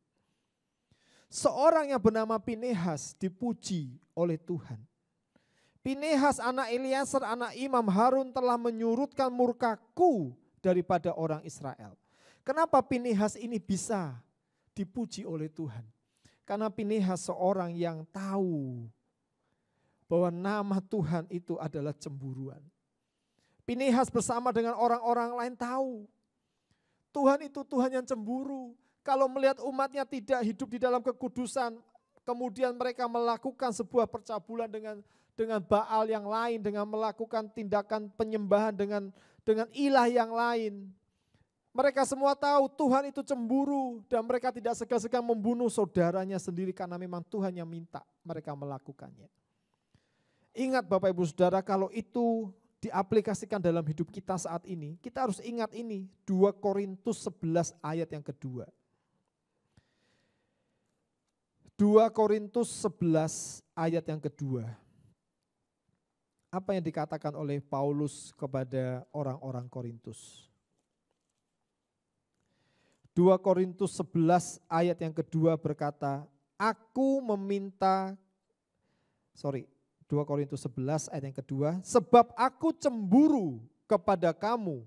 Seorang yang bernama Pinehas dipuji oleh Tuhan. Pinehas anak Eliasar anak Imam Harun telah menyurutkan murkaku daripada orang Israel. Kenapa Pinehas ini bisa dipuji oleh Tuhan? Karena Pinehas seorang yang tahu bahwa nama Tuhan itu adalah cemburuan. Pinehas bersama dengan orang-orang lain tahu Tuhan itu Tuhan yang cemburu. Kalau melihat umatnya tidak hidup di dalam kekudusan, kemudian mereka melakukan sebuah percabulan dengan Baal yang lain, dengan melakukan tindakan penyembahan dengan ilah yang lain. Mereka semua tahu Tuhan itu cemburu dan mereka tidak segan-segan membunuh saudaranya sendiri karena memang Tuhan yang minta mereka melakukannya. Ingat Bapak Ibu Saudara, kalau itu diaplikasikan dalam hidup kita saat ini, kita harus ingat ini 2 Korintus 11 ayat yang kedua. 2 Korintus 11 ayat yang kedua. Apa yang dikatakan oleh Paulus kepada orang-orang Korintus? 2 Korintus 11 ayat yang kedua berkata, 2 Korintus 11 ayat yang kedua, sebab aku cemburu kepada kamu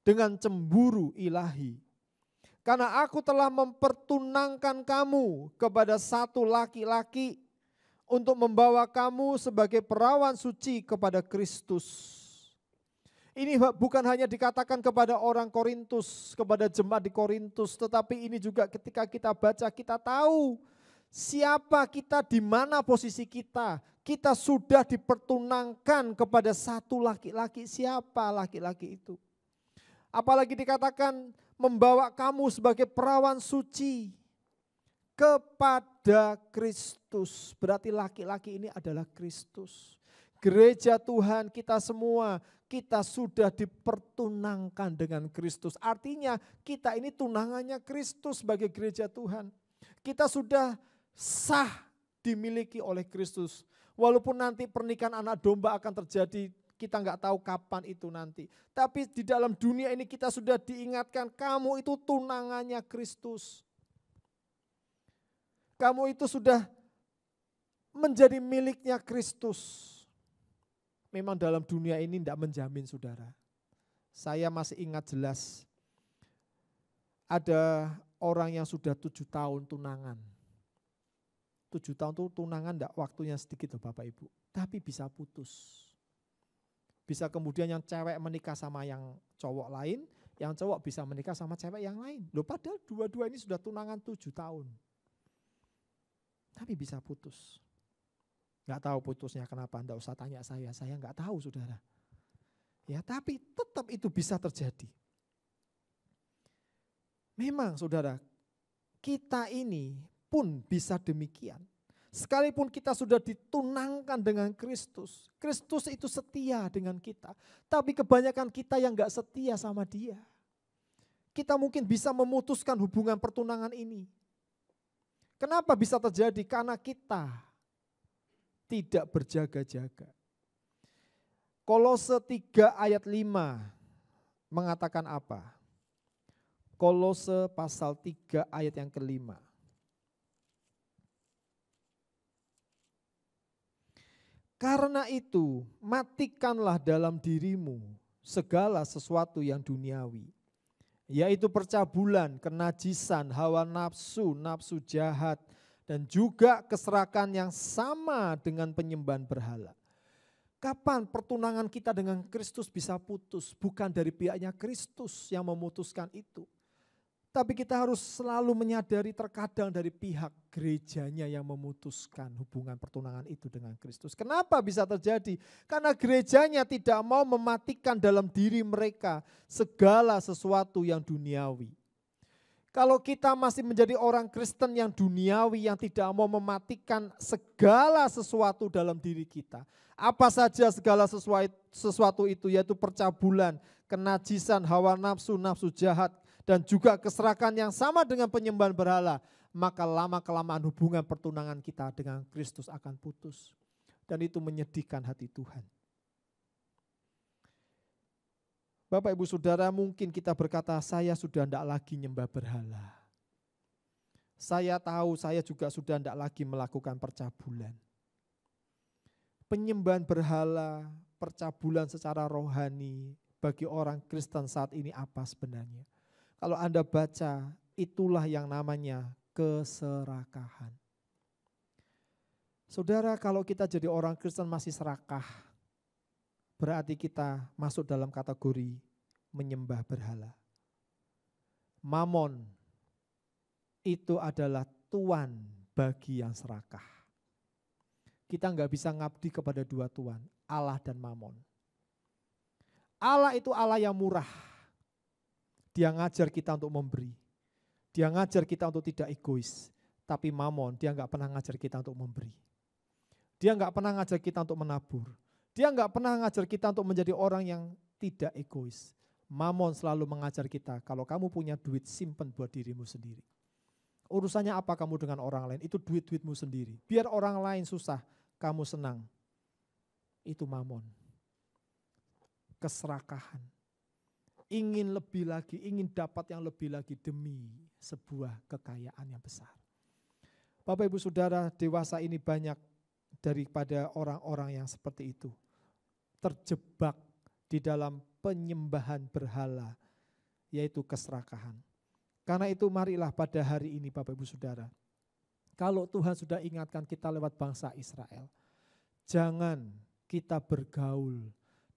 dengan cemburu ilahi. Karena aku telah mempertunangkan kamu kepada satu laki-laki untuk membawa kamu sebagai perawan suci kepada Kristus. Ini bukan hanya dikatakan kepada orang Korintus, kepada jemaat di Korintus, tetapi ini juga ketika kita baca kita tahu siapa kita, di mana posisi kita. Kita sudah dipertunangkan kepada satu laki-laki. Siapa laki-laki itu? Apalagi dikatakan membawa kamu sebagai perawan suci kepada Kristus. Berarti laki-laki ini adalah Kristus. Gereja Tuhan kita semua, kita sudah dipertunangkan dengan Kristus. Artinya kita ini tunangannya Kristus sebagai gereja Tuhan. Kita sudah sah dimiliki oleh Kristus. Walaupun nanti pernikahan anak domba akan terjadi, kita nggak tahu kapan itu nanti. Tapi di dalam dunia ini kita sudah diingatkan, kamu itu tunangannya Kristus. Kamu itu sudah menjadi miliknya Kristus. Memang dalam dunia ini tidak menjamin saudara. Saya masih ingat jelas ada orang yang sudah 7 tahun tunangan. 7 tahun itu tunangan enggak waktunya sedikit loh Bapak Ibu. Tapi bisa putus. Bisa kemudian yang cewek menikah sama yang cowok lain, yang cowok bisa menikah sama cewek yang lain. Loh padahal dua-dua ini sudah tunangan 7 tahun. Tapi bisa putus. Enggak tahu putusnya kenapa, enggak usah tanya saya enggak tahu saudara. Ya tapi tetap itu bisa terjadi. Memang saudara, kita ini pun bisa demikian. Sekalipun kita sudah ditunangkan dengan Kristus, Kristus itu setia dengan kita. Tapi kebanyakan kita yang enggak setia sama Dia. Kita mungkin bisa memutuskan hubungan pertunangan ini. Kenapa bisa terjadi? Karena kita tidak berjaga-jaga. Kolose 3 ayat 5 mengatakan apa? Kolose pasal 3 ayat yang kelima. Karena itu, matikanlah dalam dirimu segala sesuatu yang duniawi, yaitu percabulan, kenajisan, hawa nafsu, nafsu jahat, dan juga keserakan yang sama dengan penyembahan berhala. Kapan pertunangan kita dengan Kristus bisa putus? Bukan dari pihaknya Kristus yang memutuskan itu. Tapi kita harus selalu menyadari terkadang dari pihak gerejanya yang memutuskan hubungan pertunangan itu dengan Kristus. Kenapa bisa terjadi? Karena gerejanya tidak mau mematikan dalam diri mereka segala sesuatu yang duniawi. Kalau kita masih menjadi orang Kristen yang duniawi, yang tidak mau mematikan segala sesuatu dalam diri kita. Apa saja segala sesuatu itu, yaitu percabulan, kenajisan, hawa nafsu, nafsu jahat, dan juga keserakan yang sama dengan penyembahan berhala, maka lama-kelamaan hubungan pertunangan kita dengan Kristus akan putus. Dan itu menyedihkan hati Tuhan. Bapak Ibu Saudara, mungkin kita berkata, saya sudah tidak lagi nyembah berhala. Saya tahu saya juga sudah tidak lagi melakukan percabulan. Penyembahan berhala, percabulan secara rohani bagi orang Kristen saat ini apa sebenarnya? Kalau Anda baca, itulah yang namanya keserakahan. Saudara, kalau kita jadi orang Kristen masih serakah, berarti kita masuk dalam kategori menyembah berhala. Mamon itu adalah tuan bagi yang serakah. Kita enggak bisa ngabdi kepada dua tuan, Allah dan Mamon. Allah itu Allah yang murah. Dia ngajar kita untuk memberi. Dia ngajar kita untuk tidak egois. Tapi Mamon, dia enggak pernah ngajar kita untuk memberi. Dia enggak pernah ngajar kita untuk menabur. Dia enggak pernah ngajar kita untuk menjadi orang yang tidak egois. Mamon selalu mengajar kita, kalau kamu punya duit, simpen buat dirimu sendiri. Urusannya apa kamu dengan orang lain, itu duit-duitmu sendiri. Biar orang lain susah, kamu senang. Itu Mamon. Keserakahan. Ingin lebih lagi, ingin dapat yang lebih lagi demi sebuah kekayaan yang besar. Bapak Ibu Saudara, dewasa ini banyak daripada orang-orang yang seperti itu. Terjebak di dalam penyembahan berhala, yaitu keserakahan. Karena itu marilah pada hari ini Bapak Ibu Saudara, kalau Tuhan sudah ingatkan kita lewat bangsa Israel, jangan kita bergaul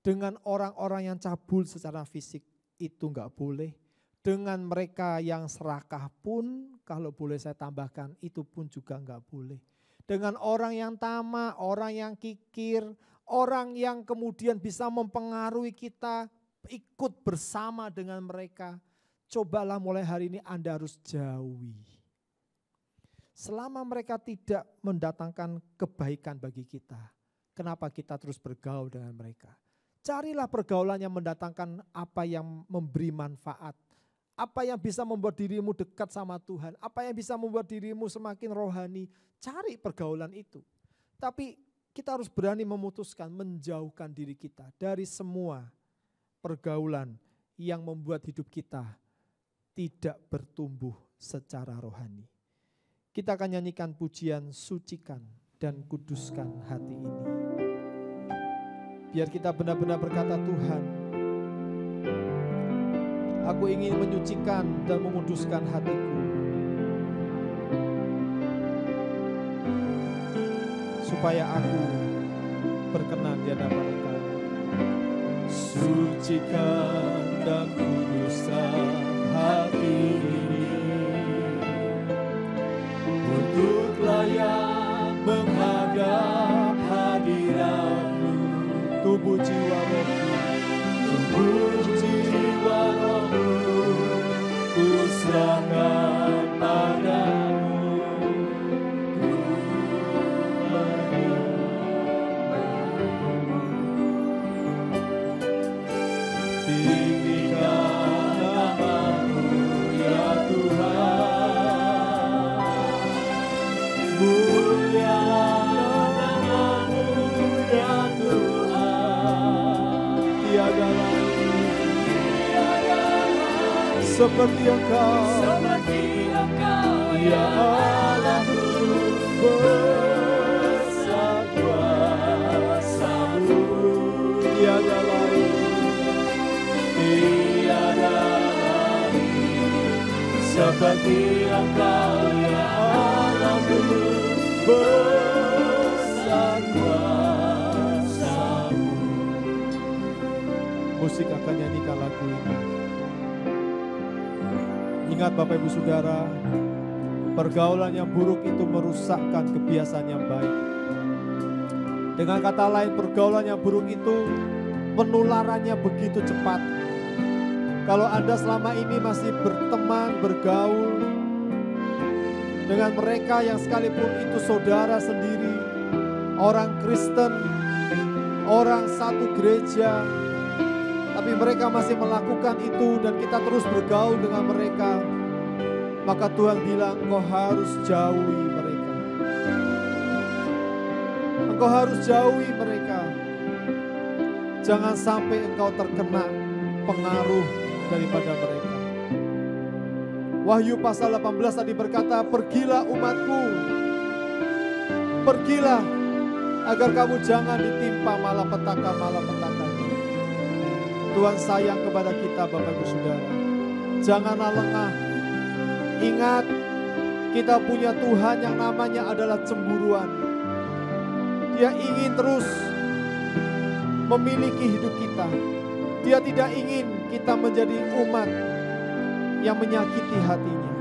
dengan orang-orang yang cabul secara fisik. Itu enggak boleh. Dengan mereka yang serakah pun, kalau boleh saya tambahkan, itu pun juga enggak boleh. Dengan orang yang tamak, orang yang kikir, orang yang kemudian bisa mempengaruhi kita, ikut bersama dengan mereka. Cobalah mulai hari ini Anda harus jauhi. Selama mereka tidak mendatangkan kebaikan bagi kita, kenapa kita terus bergaul dengan mereka? Carilah pergaulan yang mendatangkan apa yang memberi manfaat. Apa yang bisa membuat dirimu dekat sama Tuhan. Apa yang bisa membuat dirimu semakin rohani. Cari pergaulan itu. Tapi kita harus berani memutuskan menjauhkan diri kita dari semua pergaulan yang membuat hidup kita tidak bertumbuh secara rohani. Kita akan nyanyikan pujian sucikan dan kuduskan hati ini. Biar kita benar-benar berkata, Tuhan, Aku ingin menyucikan dan menguduskan hatiku, supaya aku berkenan di hadapan Engkau. Sucikan dan kuduskan hati ini untuk layak menghadap hadirat-Mu. Tubuh jiwa rohku, tubuh jiwa rohku, ku serahkan padamu. Tinggikan nama-Mu ya Tuhan, muliakan nama-Mu ya Tuhan. Tiada lain seperti Engkau, ya Allahku, besar kuasa-Mu. Tiada lain, tiada lain seperti Engkau, ya Allahku, besar kuasa-Mu. Musik akan nyanyikan lagu ini. Ingat Bapak Ibu Saudara, pergaulan yang buruk itu merusakkan kebiasaan yang baik. Dengan kata lain, pergaulan yang buruk itu penularannya begitu cepat. Kalau Anda selama ini masih berteman, bergaul dengan mereka yang sekalipun itu saudara sendiri, orang Kristen, orang satu gereja, tapi mereka masih melakukan itu dan kita terus bergaul dengan mereka, maka Tuhan bilang engkau harus jauhi mereka. Engkau harus jauhi mereka. Jangan sampai engkau terkena pengaruh daripada mereka. Wahyu pasal 18 tadi berkata, pergilah umatku, pergilah agar kamu jangan ditimpa malapetaka. Tuhan sayang kepada kita Bapak Ibu Saudara. Janganlah lengah. Ingat, kita punya Tuhan yang namanya adalah cemburuan. Dia ingin terus memiliki hidup kita. Dia tidak ingin kita menjadi umat yang menyakiti hatinya.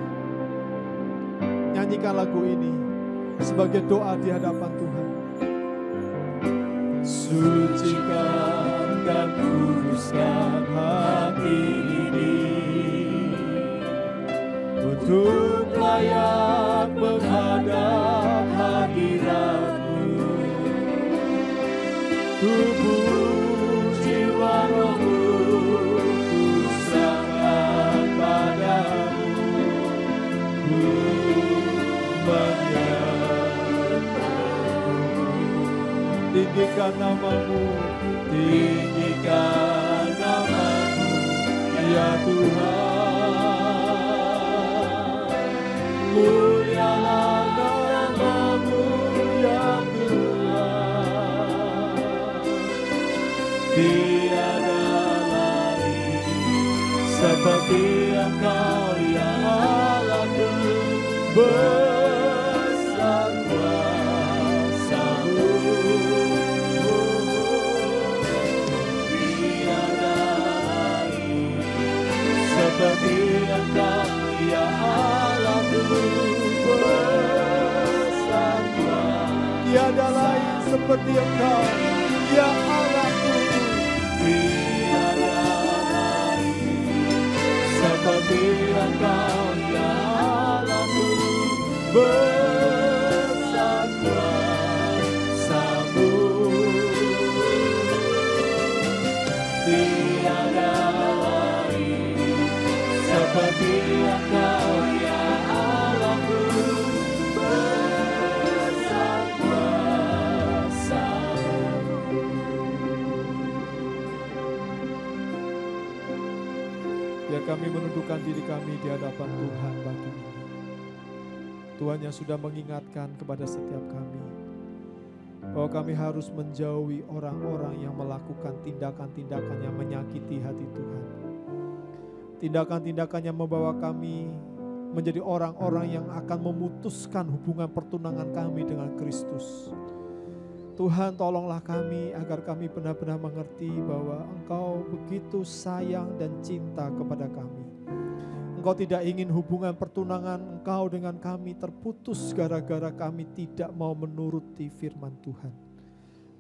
Nyanyikan lagu ini sebagai doa di hadapan Tuhan. Sucikan dan kuduskan hati ini untuk layak menghadap hadirat-Mu. Tubuh jiwa rohku ku serahkan padamu. Ku tinggikan nama-Mu, tinggikan nama-Mu ya Tuhan. Mulialah nama-Mu ya Tuhan. Tiada lain seperti Engkau ya Allahku, besar kuasa-Mu. Seperti Engkau ya Allahku, besar kuasa. Tiada lain seperti Engkau ya Allahku. Tiada lain seperti Engkau ya Allahku, besar kuasa-Mu. Tiada seperti Engkau ya Allahku, besar kuasa-Mu. Biar kami menundukkan diri kami di hadapan Tuhan pagi ini. Tuhan yang sudah mengingatkan kepada setiap kami bahwa kami harus menjauhi orang-orang yang melakukan tindakan-tindakan yang menyakiti hati Tuhan. tindakan-tindakan yang membawa kami menjadi orang-orang yang akan memutuskan hubungan pertunangan kami dengan Kristus. Tuhan, tolonglah kami agar kami benar-benar mengerti bahwa Engkau begitu sayang dan cinta kepada kami. Engkau tidak ingin hubungan pertunangan Engkau dengan kami terputus gara-gara kami tidak mau menuruti firman Tuhan.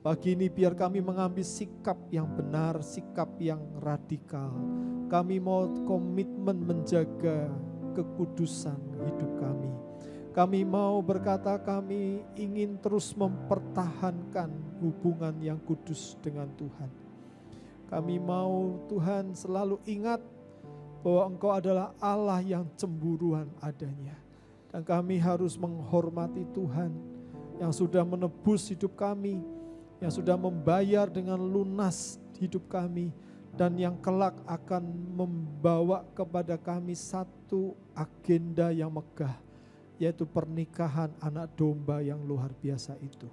Pagi ini biar kami mengambil sikap yang benar, sikap yang radikal. Kami mau komitmen menjaga kekudusan hidup kami. Kami mau berkata kami ingin terus mempertahankan hubungan yang kudus dengan Tuhan. Kami mau Tuhan selalu ingat bahwa Engkau adalah Allah yang cemburuan adanya. Dan kami harus menghormati Tuhan yang sudah menebus hidup kami, yang sudah membayar dengan lunas hidup kami, dan yang kelak akan membawa kepada kami satu agenda yang megah, yaitu pernikahan anak domba yang luar biasa itu.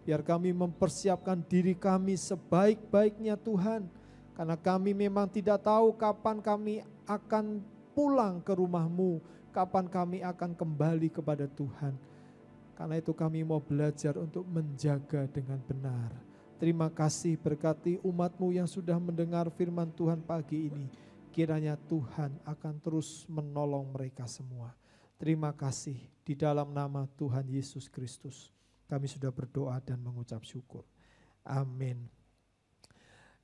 Biar kami mempersiapkan diri kami sebaik-baiknya Tuhan, karena kami memang tidak tahu kapan kami akan pulang ke rumah-Mu, kapan kami akan kembali kepada Tuhan. Karena itu kami mau belajar untuk menjaga dengan benar. Terima kasih, berkati umat-Mu yang sudah mendengar firman Tuhan pagi ini. Kiranya Tuhan akan terus menolong mereka semua. Terima kasih, di dalam nama Tuhan Yesus Kristus kami sudah berdoa dan mengucap syukur. Amin.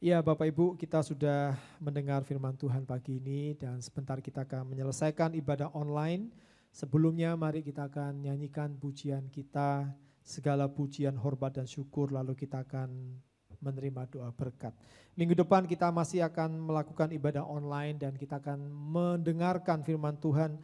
Ya Bapak Ibu, kita sudah mendengar firman Tuhan pagi ini dan sebentar kita akan menyelesaikan ibadah online. Sebelumnya mari kita akan nyanyikan pujian kita, segala pujian, hormat dan syukur, lalu kita akan menerima doa berkat. Minggu depan kita masih akan melakukan ibadah online dan kita akan mendengarkan firman Tuhan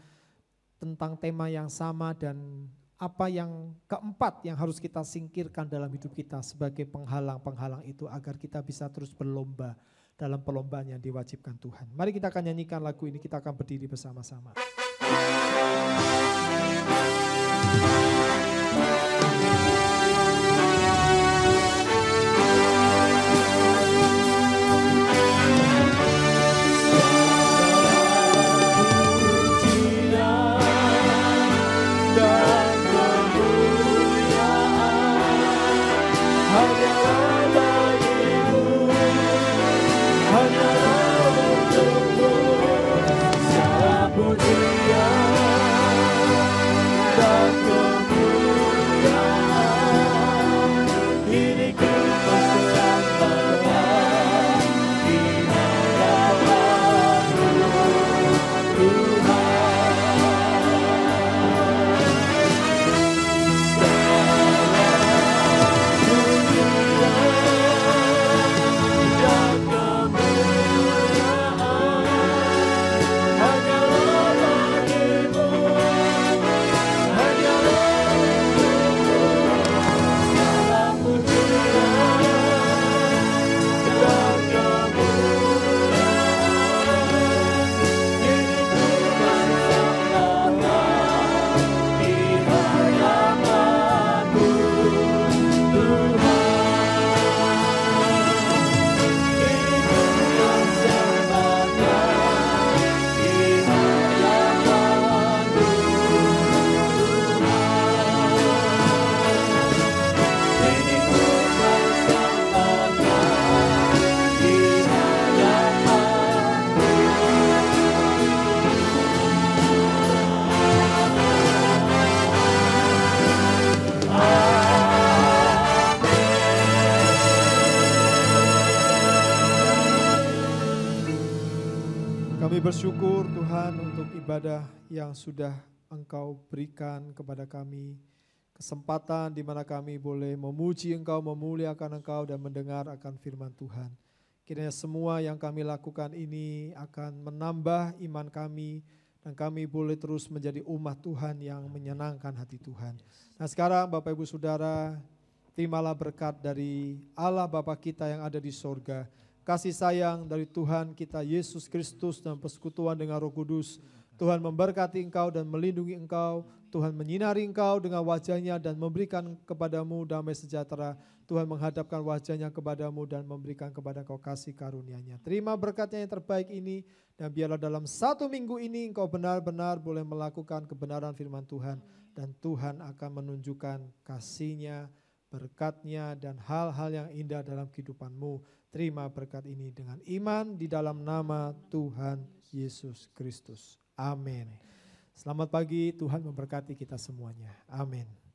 tentang tema yang sama dan apa yang keempat yang harus kita singkirkan dalam hidup kita sebagai penghalang-penghalang itu agar kita bisa terus berlomba dalam perlombaan yang diwajibkan Tuhan. Mari kita akan nyanyikan lagu ini, kita akan berdiri bersama-sama. Bersyukur Tuhan untuk ibadah yang sudah Engkau berikan kepada kami, kesempatan di mana kami boleh memuji Engkau, memuliakan Engkau dan mendengar akan firman Tuhan. Kiranya semua yang kami lakukan ini akan menambah iman kami dan kami boleh terus menjadi umat Tuhan yang menyenangkan hati Tuhan. Nah sekarang Bapak Ibu Saudara, terimalah berkat dari Allah Bapa kita yang ada di sorga, kasih sayang dari Tuhan kita Yesus Kristus dan persekutuan dengan Roh Kudus Tuhan memberkati engkau dan melindungi engkau. Tuhan menyinari engkau dengan wajah-Nya dan memberikan kepadamu damai sejahtera. Tuhan menghadapkan wajah-Nya kepadamu dan memberikan kepada kau kasih karunia-Nya. Terima berkat-Nya yang terbaik ini, dan biarlah dalam 1 minggu ini engkau benar-benar boleh melakukan kebenaran firman Tuhan, dan Tuhan akan menunjukkan kasih-Nya, berkat-Nya, dan hal-hal yang indah dalam kehidupanmu. Terima berkat ini dengan iman di dalam nama Tuhan Yesus Kristus. Amin. Selamat pagi, Tuhan memberkati kita semuanya. Amin.